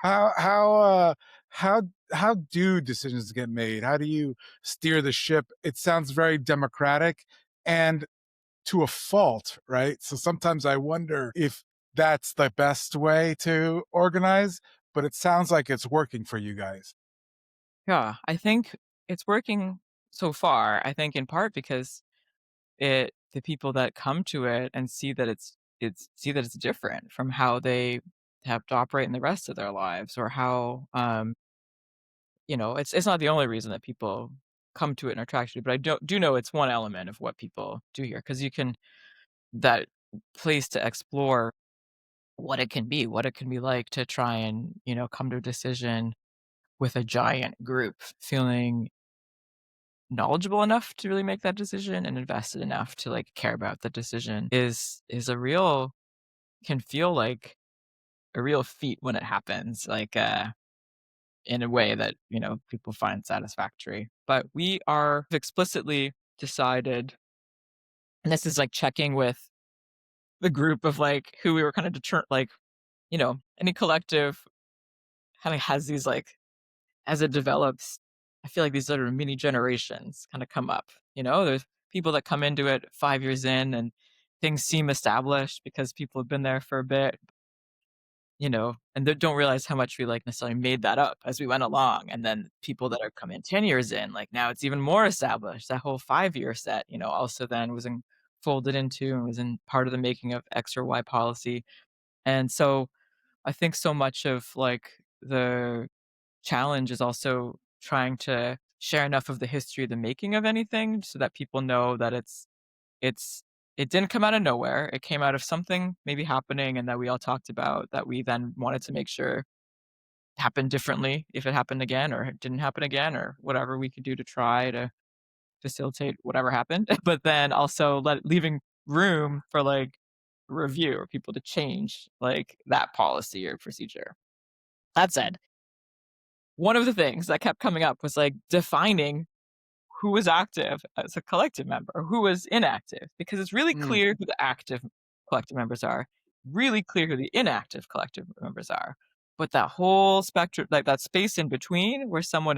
how how uh how how do decisions get made? How do you steer the ship? It sounds very democratic and to a fault, right? So sometimes I wonder if that's the best way to organize, but it sounds like it's working for you guys. Yeah, I think it's working so far. I think in part because the people that come to it and see that it's different from how they have to operate in the rest of their lives or how it's not the only reason that people come to it and are attracted to it, but I do know it's one element of what people do here because you can that place to explore what it can be like to try and, come to a decision with a giant group, feeling knowledgeable enough to really make that decision and invested enough to like care about the decision is a real can feel like a real feat when it happens, like in a way that, people find satisfactory. But we are explicitly decided, and this is like checking with the group of like who we were kind of like, any collective kind of has these like as it develops, I feel like these sort of mini generations kind of come up. There's people that come into it 5 years in and things seem established because people have been there for a bit, and they don't realize how much we like necessarily made that up as we went along. And then people that are come in 10 years in, like now it's even more established. That whole 5 year set, also then was folded into and was in part of the making of X or Y policy. And so I think so much of like the challenge is also trying to share enough of the history of the making of anything so that people know that it's it didn't come out of nowhere. It came out of something maybe happening and that we all talked about that we then wanted to make sure happened differently if it happened again or it didn't happen again or whatever we could do to try to facilitate whatever happened. But then also leaving room for like review or people to change like that policy or procedure. That said, one of the things that kept coming up was like defining who was active as a collective member, or who was inactive, because it's really Mm. clear who the active collective members are, really clear who the inactive collective members are. But that whole spectrum, like that space in between where someone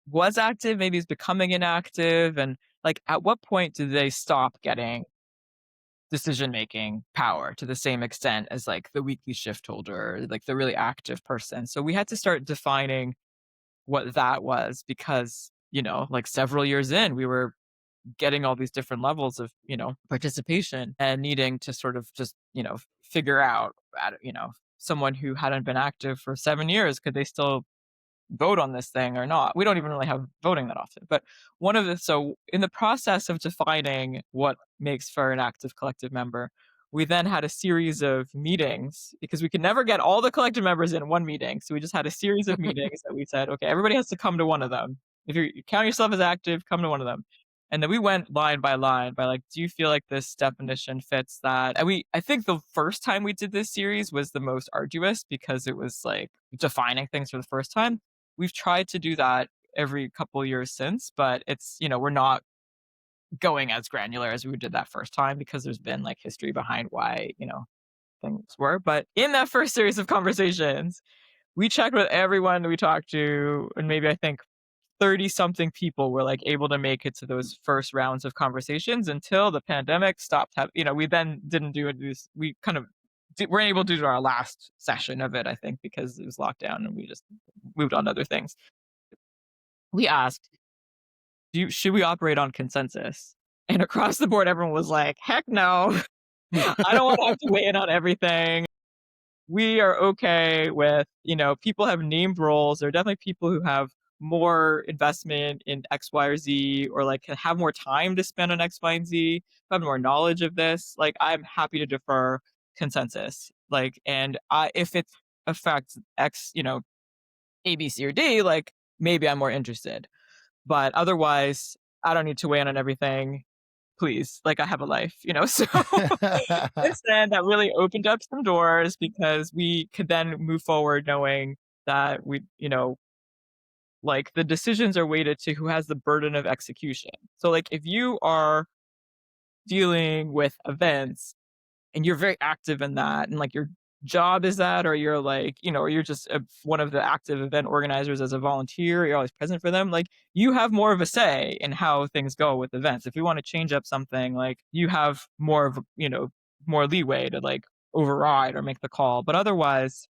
was active, maybe is becoming inactive, and like at what point do they stop getting decision making power to the same extent as like the weekly shift holder, like the really active person. So we had to start defining what that was because, like several years in, we were getting all these different levels of, participation and needing to sort of just, figure out, someone who hadn't been active for 7 years, could they still vote on this thing or not? We don't even really have voting that often. But so in the process of defining what makes for an active collective member, we then had a series of meetings because we could never get all the collective members in one meeting. So we just had a series of meetings that we said, okay, everybody has to come to one of them. If you count yourself as active, come to one of them. And then we went line by line by like, do you feel like this definition fits that? And I think the first time we did this series was the most arduous because it was like defining things for the first time. We've tried to do that every couple years since, but it's, we're not going as granular as we did that first time because there's been like history behind why, things were. But in that first series of conversations, we checked with everyone we talked to, and maybe I think 30 something people were like able to make it to those first rounds of conversations until the pandemic stopped. We then didn't do it. We kind of weren't able to do our last session of it, I think, because it was locked down and we just moved on to other things. We asked, should we operate on consensus? And across the board, everyone was like, heck no. I don't want to have to weigh in on everything. We are okay with, people have named roles. There are definitely people who have more investment in X, Y, or Z, or like have more time to spend on X, Y, and Z, have more knowledge of this. Like, I'm happy to defer consensus. Like, and if it affects X, A, B, C, or D, like maybe I'm more interested. But otherwise, I don't need to weigh in on everything. Please, like I have a life, So since then, that really opened up some doors because we could then move forward knowing that like the decisions are weighted to who has the burden of execution. So, like, if you are dealing with events and you're very active in that, and like your job is that, or you're like, or you're just one of the active event organizers as a volunteer, you're always present for them, like you have more of a say in how things go with events. If you want to change up something, like you have more of, more leeway to like override or make the call. But otherwise,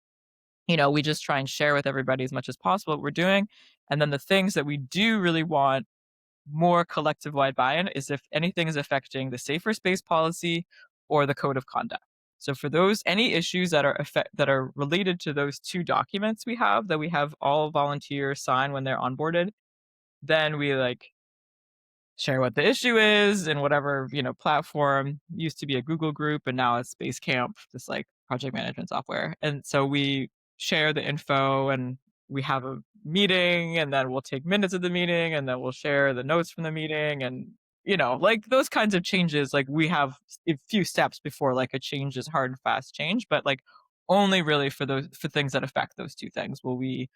we just try and share with everybody as much as possible what we're doing. And then the things that we do really want more collective wide buy-in is if anything is affecting the safer space policy or the code of conduct. So for those, any issues that are related to those two documents we have all volunteers sign when they're onboarded, then we like share what the issue is in whatever, platform. Used to be a Google group and now it's Basecamp, this like project management software. And so we share the info and we have a meeting and then we'll take minutes of the meeting and then we'll share the notes from the meeting and like those kinds of changes. Like we have a few steps before like a change is hard and fast change, but like only really for things that affect those two things will we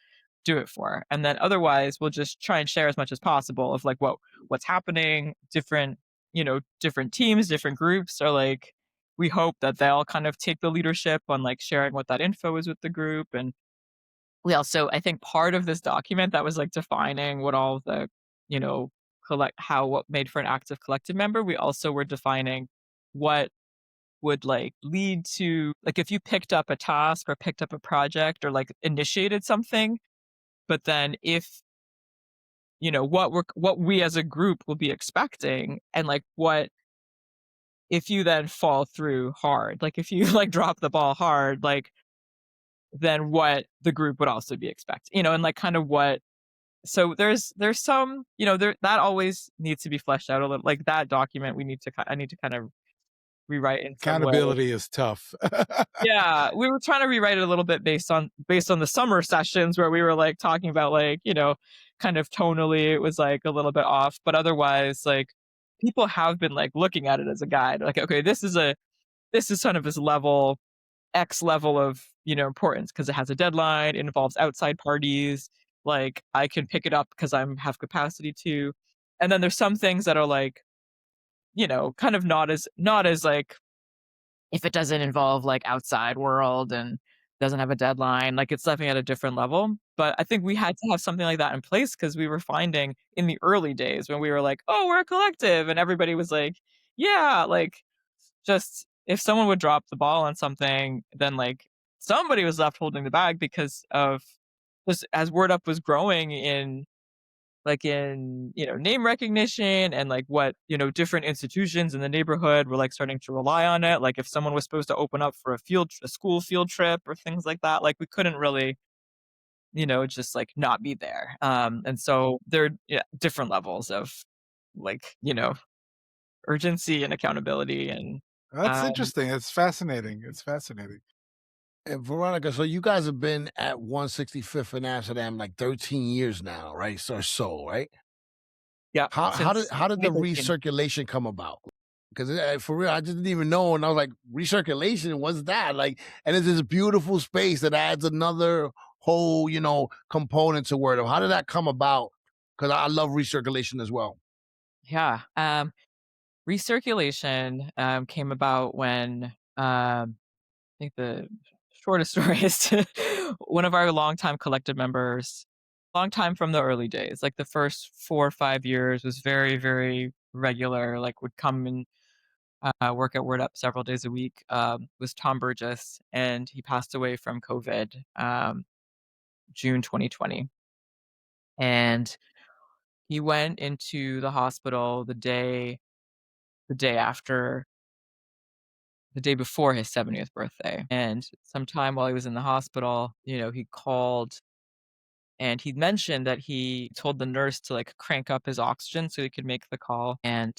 do it for. And then otherwise we'll just try and share as much as possible of like what's happening. Different teams, different groups are like, we hope that they all kind of take the leadership on like sharing what that info is with the group. And we also, I think part of this document that was like defining what all of the, what made for an active collective member, we also were defining what would like lead to, like if you picked up a task or picked up a project or like initiated something, but then if what we as a group will be expecting, and like what if you then fall through hard, like if you like drop the ball hard, like then what the group would also be expecting, and like kind of what So there's some, there that always needs to be fleshed out a little. Like that document, I need to kind of rewrite in some way. Accountability is tough. Yeah, we were trying to rewrite it a little bit based on the summer sessions where we were like talking about like, kind of tonally it was like a little bit off, but otherwise like people have been like looking at it as a guide. Like, okay, this is kind of this level X level of, importance because it has a deadline, it involves outside parties, like I can pick it up because I'm have capacity to. And then there's some things that are like, kind of not as like if it doesn't involve like outside world and doesn't have a deadline, like it's definitely at a different level. But I think we had to have something like that in place because we were finding in the early days when we were like, oh, we're a collective, and everybody was like, yeah, like just if someone would drop the ball on something, then like somebody was left holding the bag because of just as Word Up was growing in name recognition and like what different institutions in the neighborhood were like starting to rely on it, like if someone was supposed to open up for a school field trip or things like that, like we couldn't really just like not be there, and so there are, yeah, different levels of like urgency and accountability and That's um interesting. It's fascinating. It's fascinating. And Veronica, so you guys have been at 165th in Amsterdam like 13 years now, right? So, right? yeah, How did since how did the 2013. recirculation come about? Because for real, I just didn't even know, and I was like, recirculation, what's that? Like, and it's this beautiful space that adds another whole, component to Word Up. How did that come about? Because I love recirculation as well. Yeah, recirculation came about when I think the shortest story is one of our longtime collective members, long time from the early days, like the first 4 or 5 years was very, very regular, like would come and work at Word Up several days a week, was Tom Burgess, and he passed away from COVID, June 2020. And he went into the hospital the day after the day before his 70th birthday. And sometime while he was in the hospital, he called and he mentioned that he told the nurse to like crank up his oxygen so he could make the call. And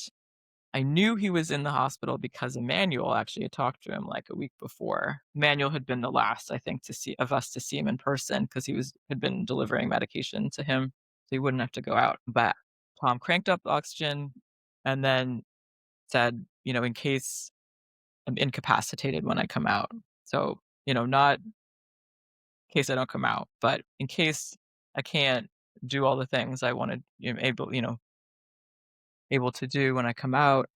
I knew he was in the hospital because Emmanuel actually had talked to him like a week before. Emmanuel had been the last, I think, to see him in person because had been delivering medication to him, so he wouldn't have to go out. But Tom cranked up the oxygen and then said, in case I'm incapacitated when I come out. So, not in case I don't come out, but in case I can't do all the things I wanted, able to do when I come out,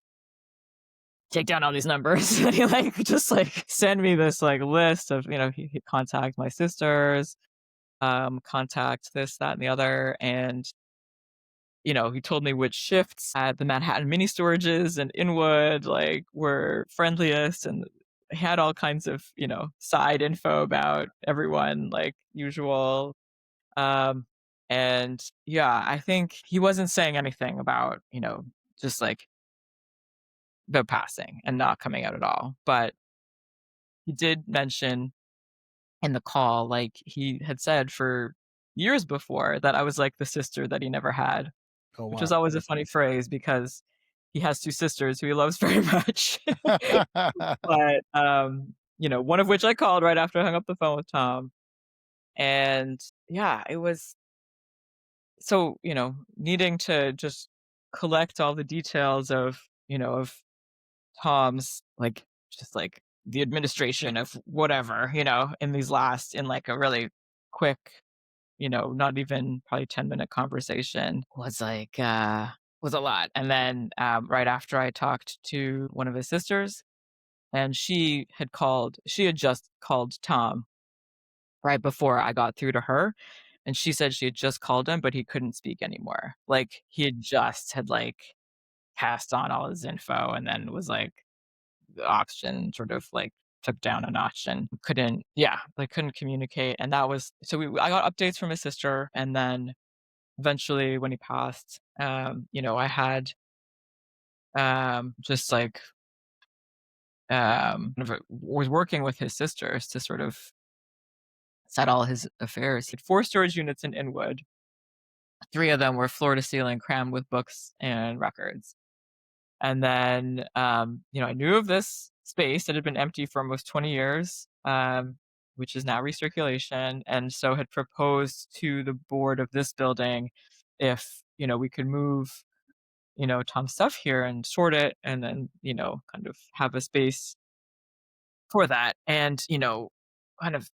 take down all these numbers. And he like just like send me this like list of, he contact my sisters, contact this, that, and the other. And he told me which shifts at the Manhattan mini storages and Inwood like were friendliest, and he had all kinds of, side info about everyone like usual. Um, and yeah, I think he wasn't saying anything about, just like the passing and not coming out at all. But he did mention in the call, like he had said for years before that I was like the sister that he never had, Oh which was wow. always a funny phrase because he has 2 sisters who he loves very much. But, one of which I called right after I hung up the phone with Tom. And yeah, it was so, needing to just collect all the details of Tom's, like, just like the administration of whatever, in like a really quick, not even probably 10-minute conversation was a lot. And then right after I talked to one of his sisters, and she had just called Tom right before I got through to her. And she said she had just called him, but he couldn't speak anymore. Like he had like passed on all his info and then was like the oxygen sort of like took down a notch and couldn't communicate. And that was so I got updates from his sister, and then eventually when he passed, I had just like was working with his sisters to sort of set all his affairs. He had 4 storage units in Inwood, 3 of them were floor to ceiling crammed with books and records. And then, I knew of this space that had been empty for almost 20 years, which is now recirculation, and so had proposed to the board of this building if, we could move, Tom's stuff here and sort it and then, kind of have a space for that. And, kind of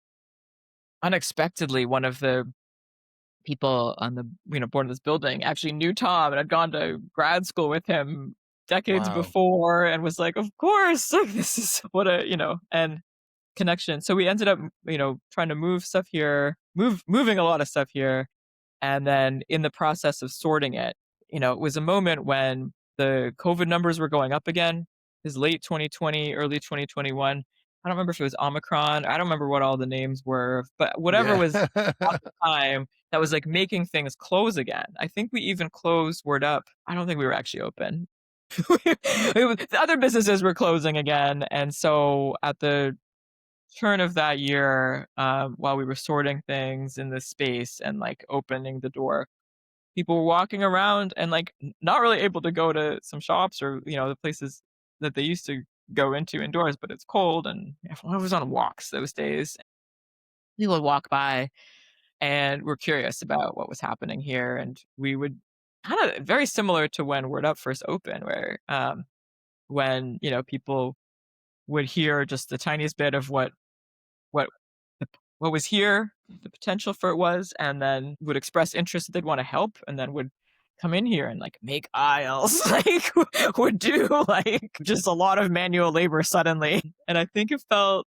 unexpectedly, one of the people on the, board of this building actually knew Tom and had gone to grad school with him decades Wow. before and was like, "Of course, like, this is what a," and connection. So we ended up, trying to move stuff here, moving a lot of stuff here, and then in the process of sorting it, it was a moment when the COVID numbers were going up again. It was late 2020, early 2021. I don't remember if it was Omicron. I don't remember what all the names were, but whatever Yeah. was at the time that was like making things close again. I think we even closed Word Up. I don't think we were actually open. The other businesses were closing again. And so at the turn of that year, while we were sorting things in this space and like opening the door, people were walking around and like not really able to go to some shops or the places that they used to go into indoors, but it's cold and everyone was on walks those days. People would walk by and we're curious about what was happening here, and we would kind of very similar to when Word Up first opened, where when people would hear just the tiniest bit of what what was here, the potential for it was, and then would express interest that they'd want to help, and then would come in here and like make aisles, like would do like just a lot of manual labor suddenly. And I think it felt,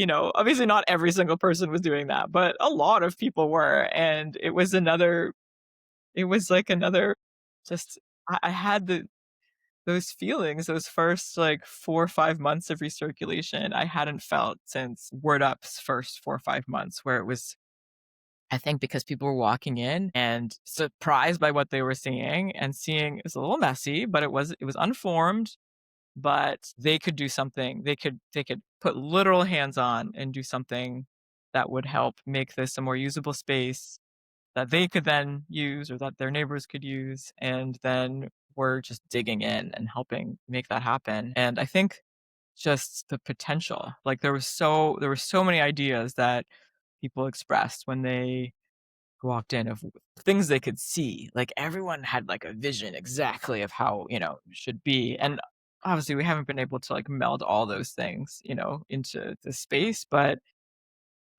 obviously not every single person was doing that, but a lot of people were. And it was like another, just, I had those feelings, those first like 4 or 5 months of recirculation, I hadn't felt since Word Up's first 4 or 5 months, where it was, I think, because people were walking in and surprised by what they were seeing, and seeing it was a little messy, but it was unformed, but they could do something. They could put literal hands on and do something that would help make this a more usable space that they could then use or that their neighbors could use. And then we're just digging in and helping make that happen. And I think just the potential, like there were so many ideas that people expressed when they walked in of things they could see. Like everyone had like a vision exactly of how, it should be. And obviously we haven't been able to like meld all those things, into the space, but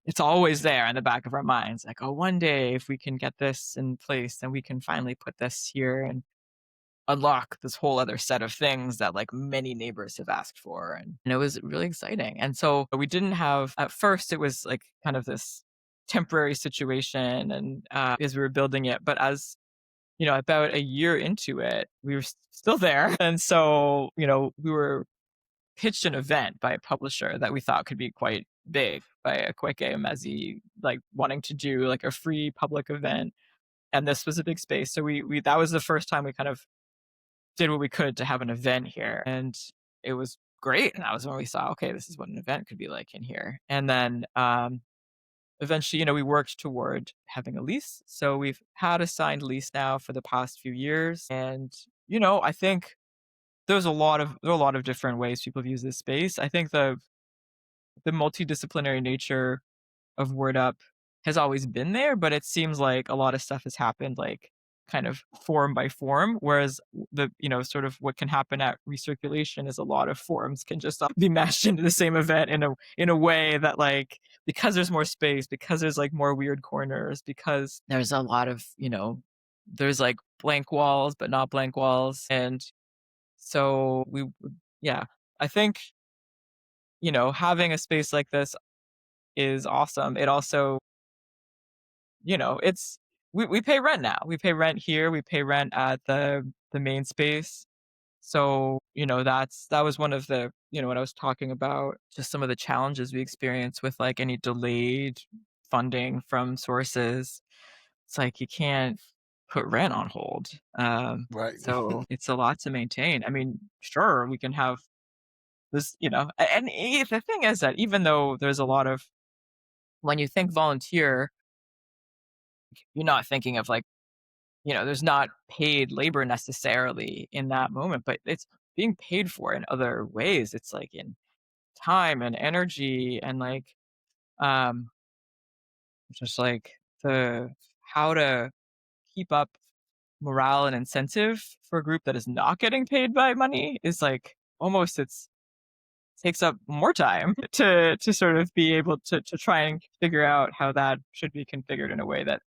it's always there in the back of our minds, like, "Oh, one day if we can get this in place, then we can finally put this here and unlock this whole other set of things that, like, many neighbors have asked for," and it was really exciting. And so we didn't have at first, it was, like, kind of this temporary situation and, as we were building it, but as, about a year into it, we were still there, and so, we were pitched an event by a publisher that we thought could be quite big, by a quick AMZ, like wanting to do like a free public event. And this was a big space. So we that was the first time we kind of did what we could to have an event here. And it was great. And that was when we saw, okay, this is what an event could be like in here. And then eventually, we worked toward having a lease. So we've had a signed lease now for the past few years. And, I think there are a lot of different ways people have used this space. I think the multidisciplinary nature of Word Up has always been there, but it seems like a lot of stuff has happened like kind of form by form, whereas the, sort of what can happen at recirculation is a lot of forms can just all be mashed into the same event in a way that, like, because there's more space, because there's like more weird corners, because there's a lot of, there's like blank walls but not blank walls. And so yeah, I think, having a space like this is awesome. It also, it's we pay rent now. We pay rent here. We pay rent at the main space. So, that was one of the, when I was talking about just some of the challenges we experience with like any delayed funding from sources. It's like you can't put rent on hold. Right. So it's a lot to maintain. I mean, sure, we can have this, and the thing is that even though there's a lot of, when you think volunteer, you're not thinking of like there's not paid labor necessarily in that moment, but it's being paid for in other ways. It's like in time and energy and like um just like the how to keep up morale and incentive for a group that is not getting paid by money is like almost it's takes up more time to sort of be able to try and figure out how that should be configured in a way that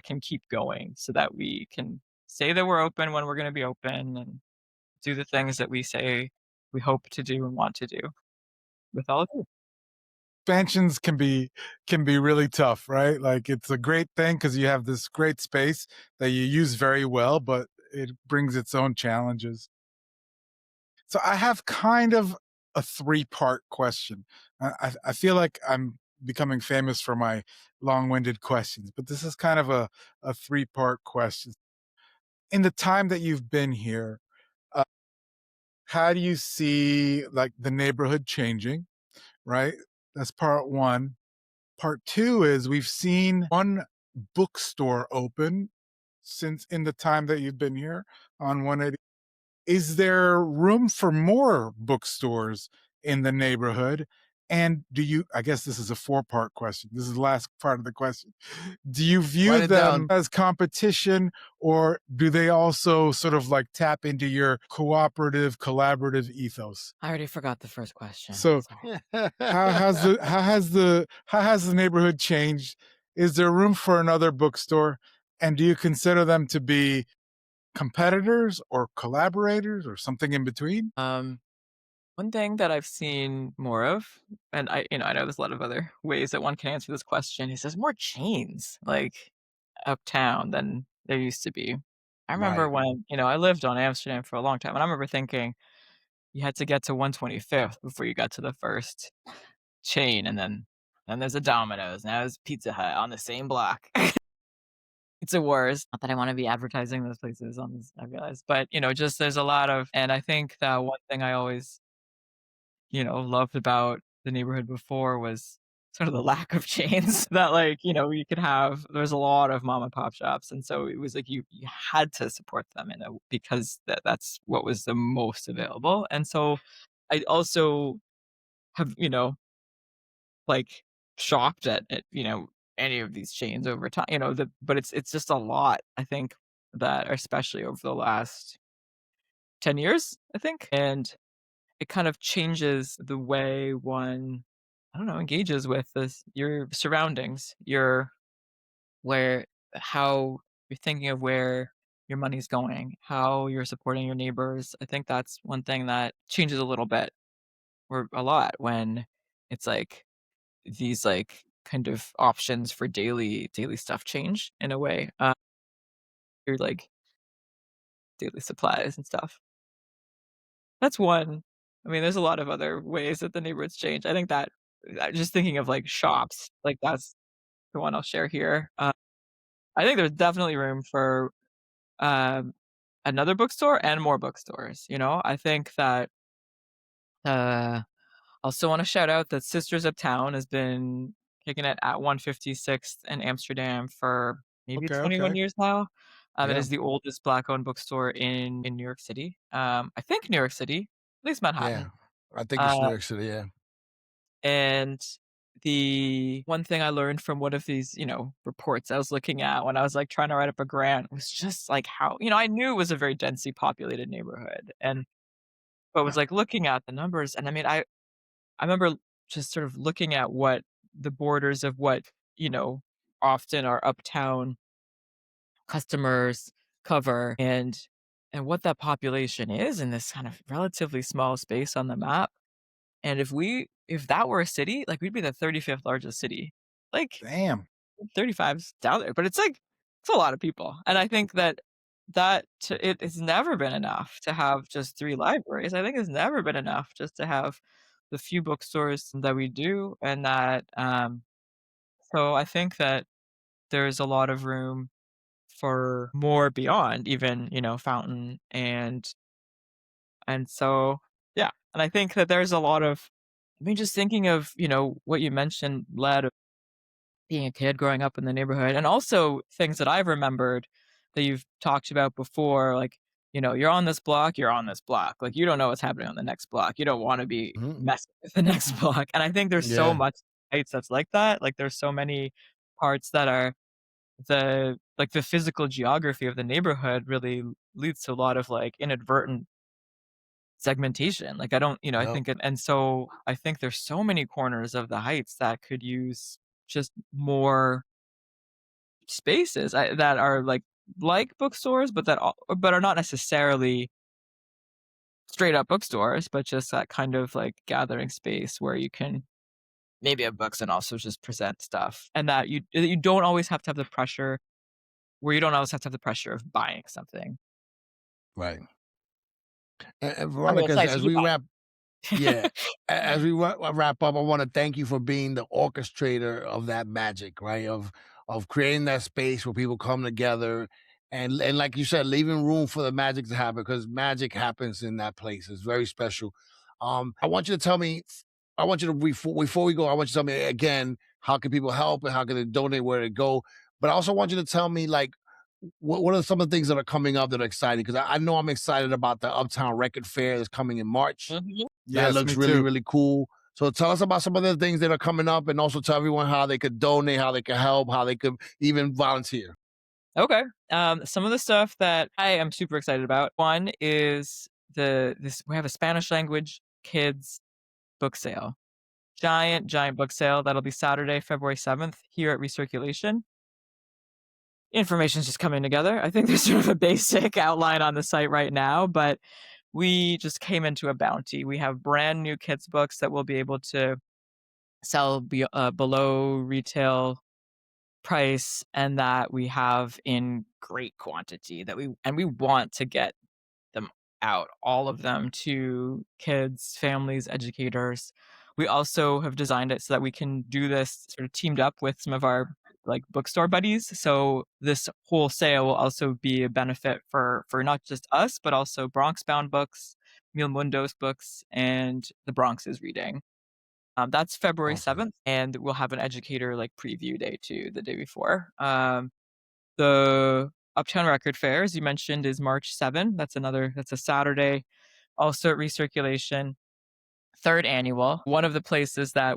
can keep going so that we can say that we're open when we're going to be open and do the things that we say we hope to do and want to do with all of you. Expansions can be really tough, right? Like it's a great thing because you have this great space that you use very well, but it brings its own challenges. So I have kind of a three-part question. I feel like I'm becoming famous for my long-winded questions, but this is kind of a three-part question. In the time that you've been here, uh, how do you see like the neighborhood changing? Right? That's part one. Part two is we've seen one bookstore open since in the time that you've been here on 180. Is there room for more bookstores in the neighborhood? And do you, I guess this is a four-part question. This is the last part of the question. Do you view Write it them down. as competition or do they also sort of like tap into your cooperative, collaborative ethos? I already forgot the first question. So Sorry. how has the neighborhood changed? Is there room for another bookstore? And do you consider them to be competitors or collaborators or something in between? One thing that I've seen more of, and I know there's a lot of other ways that one can answer this question, is there's more chains like uptown than there used to be. I remember Right. when, I lived on Amsterdam for a long time, and I remember thinking you had to get to 125th before you got to the first chain, and then there's a Domino's, now there's Pizza Hut on the same block. Pizza Wars. Not that I wanna be advertising those places on this, I realize, but, just there's a lot of and I think that one thing I always loved about the neighborhood before was sort of the lack of chains that, like, you could have there's a lot of mom and pop shops, and so it was like you had to support them because that's what was the most available, and so I also have, like, shopped at any of these chains over time, but it's just a lot, I think, that especially over the last 10 years, I think, and it kind of changes the way one, I don't know, engages with your surroundings, where how you're thinking of where your money's going, how you're supporting your neighbors. I think that's one thing that changes a little bit or a lot when it's like these like kind of options for daily stuff change in a way. Your like daily supplies and stuff. That's one. I mean, there's a lot of other ways that the neighborhoods change. I think that just thinking of, like, shops, like, that's the one I'll share here. I think there's definitely room for, um, another bookstore and more bookstores, I think that, uh, also wanna shout out that Sisters of Town has been kicking it at 156th in Amsterdam for maybe Okay, 21 okay. years now. It Yeah, is the oldest Black-owned bookstore in New York City. I think New York City, at least Yeah. Manhattan. I think it's Uh New York City, yeah. And the one thing I learned from one of these, reports I was looking at when I was, like, trying to write up a grant was just, like, how I knew it was a very densely populated neighborhood, and but was, like, looking at the numbers, and I mean, I remember just sort of looking at what the borders of what, you know, often our uptown customers cover and what that population is in this kind of relatively small space on the map. And if that were a city, like, we'd be the 35th largest city. Like, damn. 35's down there, but it's a lot of people, and I think it has never been enough to have just 3 libraries. I think it's never been enough just to have the few bookstores that we do, and so I think that there's a lot of room for more beyond even, Fountain and so, yeah, and I think that there's a lot of I mean, just thinking of, what you mentioned, led of being a kid growing up in the neighborhood, and also things that I've remembered, that you've talked about before, like, you're on this block, you're on this block. Like, you don't know what's happening on the next block. You don't wanna be Mhm. messing with the next block, and I think there's so Yeah. much Heights that's like that. Like, there's so many parts that are the physical geography of the neighborhood really leads to a lot of, like, inadvertent segmentation. Like, I don't I Yep. think and so I think there's so many corners of the Heights that could use just more spaces, that are, like bookstores, but are not necessarily straight up bookstores, but just that kind of, like, gathering space where you can maybe have books and also just present stuff, and that you don't always have to have the pressure where you don't always have to have the pressure of buying something. Right. And I mean, it's Veronica, as nice if as you we buy wrap yeah, as we wrap up, I wanna thank you for being the orchestrator of that magic, right? Of creating that space where people come together and like you said, leaving room for the magic to happen because magic happens in that place. It's very special. I want you to tell me I want you to before we go, I want you to tell me again, how can people help and how can they donate, where to go? But I also want you to tell me, like, what are some of the things that are coming up that are exciting? Because I know I'm excited about the Uptown Record Fair that's coming in March. Mhm. That Yes, looks me really, too. really cool. So tell us about some of the things that are coming up and also tell everyone how they could donate, how they could help, how they could even volunteer. Okay. Some of the stuff that I am super excited about. One is this we have a Spanish language kids book sale. Giant, giant book sale that'll be Saturday, February 7th here at Recirculation. Information's just coming together. I think there's sort of a basic outline on the site right now, but we just came into a bounty. We have brand new kids books that we'll be able to sell below retail price, and that we have in great quantity we want to get them out, all of them, to kids, families, educators. We also have designed it so that we can do this sort of teamed up with some of our like bookstore buddies. So this whole sale will also be a benefit for not just us, but also Bronx Bound Books, Mil Mundo's books, and the Bronx is Reading. That's February Awesome. 7th, and we'll have an educator like preview day too, the day before. The Uptown Record Fair, as you mentioned, is March 7th. That's a Saturday, also at Recirculation, third annual. One of the places that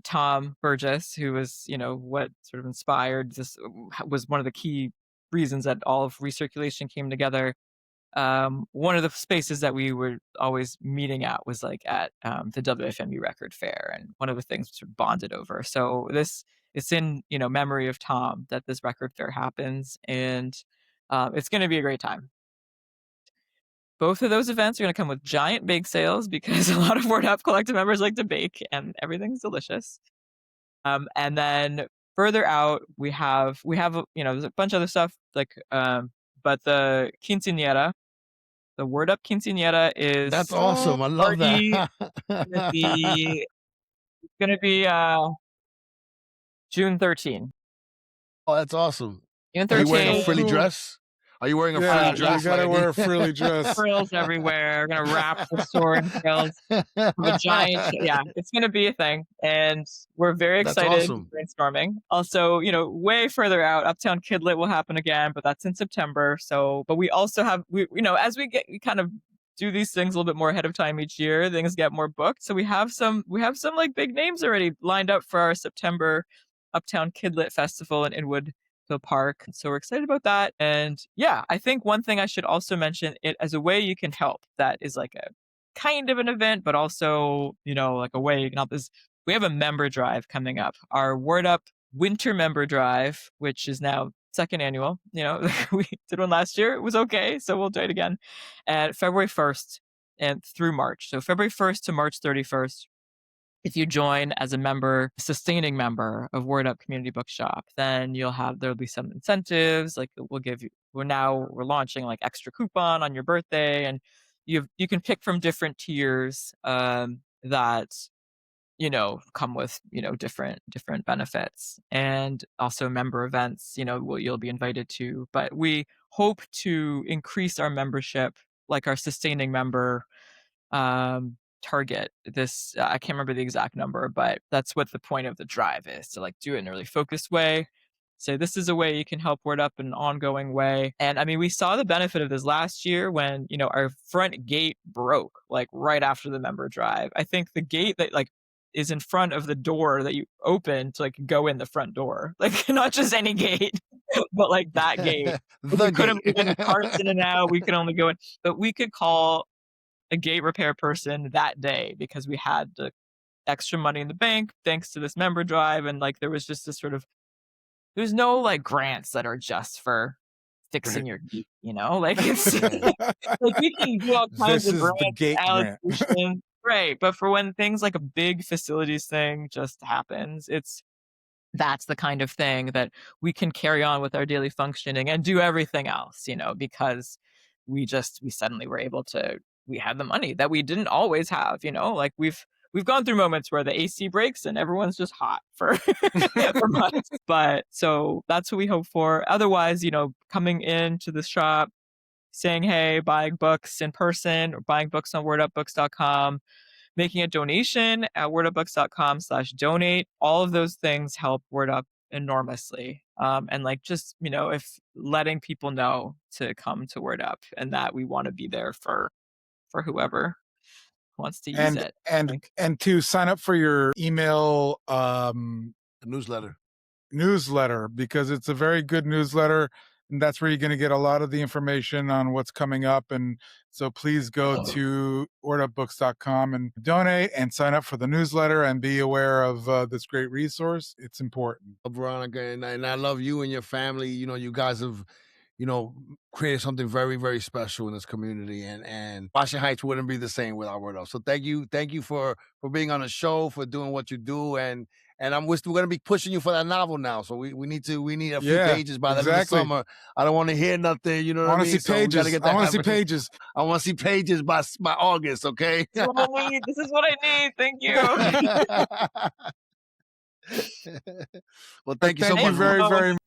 Tom Burgess, who was, what sort of inspired this, was one of the key reasons that all of Recirculation came together. One of the spaces that we were always meeting at was like at the WFMU Record Fair, and one of the things we sort of bonded over. So this it's in memory of Tom that this record fair happens, and it's going to be a great time. Both of those events are going to come with giant bake sales because a lot of Word Up Collective members like to bake, and everything's delicious. And then further out, we have there's a bunch of other stuff like but the quinceañera, the Word Up Quinceañera That's is awesome. I love already that. gonna be gonna be, June 13. Oh, that's awesome. June Are you wearing a So 13, frilly cool. dress? Are you wearing a frilly Yeah, yeah, you dress like gotta I need? wear a frilly dress. frills everywhere. We're gonna wrap the store in frills. Have a giant yeah, it's gonna be a thing, and we're very That's excited, awesome. brainstorming. Also, way further out, Uptown Kidlit will happen again, but that's in September. So, but we also have as we kind of do these things a little bit more ahead of time each year, things get more booked. So we have some like big names already lined up for our September Uptown Kidlit Festival in Inwood Park. So we're excited about that. And yeah, I think one thing I should also mention it as a way you can help that is like a kind of an event, but also, like a way you can help is we have a member drive coming up. Our Word Up Winter Member Drive, which is now second annual. We did one last year. It was okay. So we'll do it again. And February 1st and through March. So February 1st to March 31st, if you join as a member, sustaining member of Word Up Community Bookshop, then there'll be some incentives. Like we're launching like extra coupon on your birthday, and you can pick from different tiers that come with different benefits, and also member events. You'll be invited to. But we hope to increase our membership, like our sustaining member target. This I can't remember the exact number, but that's what the point of the drive is, to like do it in a really focused way. say this is a way you can help Word Up in an ongoing way. And I mean, we saw the benefit of this last year when, our front gate broke like right after the member drive. I think the gate that like is in front of the door that you open to like go in the front door, like not just any gate, but like that gate. Like, The we couldn't gate. move any carts in and out. We could only go in, but we could call a gate repair person that day because we had the extra money in the bank thanks to this member drive. And like there was just this sort of there's no like grants that are just for fixing Right. your gate, like it's like we can do all kinds This of is the grants gate and grant. allocations. Right. But for when things like a big facilities thing just happens, that's the kind of thing that we can carry on with our daily functioning and do everything else, because we suddenly were able to we had the money that we didn't always have, like we've gone through moments where the AC breaks and everyone's just hot for for months. But so that's what we hope for. Otherwise, coming into the shop, saying hey, buying books in person or buying books on wordupbooks.com, making a donation at wordupbooks.com/donate. All of those things help Word Up enormously. And like just, if letting people know to come to Word Up and that we want to be there for whoever wants to use and it. and Like, and to sign up for your email The newsletter. newsletter, because it's a very good newsletter, and that's where you're going to get a lot of the information on what's coming up. And so please go to wordupbooks.com and donate and sign up for the newsletter and be aware of this great resource. It's important. Veronica, and I love you and your family. You guys have, created something very, very special in this community, and Washington Heights wouldn't be the same without Word Up. So thank you for being on the show, for doing what you do, and we're going to be pushing you for that novel now. So we need a few Yeah, pages by the end of the exactly. summer. I don't want to hear nothing. You know I what I want to mean? see So we got to pages. get I that want to see happening. pages. I want to see pages by August. Okay. this is what I need. This is what I need. Thank you. Well, thank you so Thank you much. very, very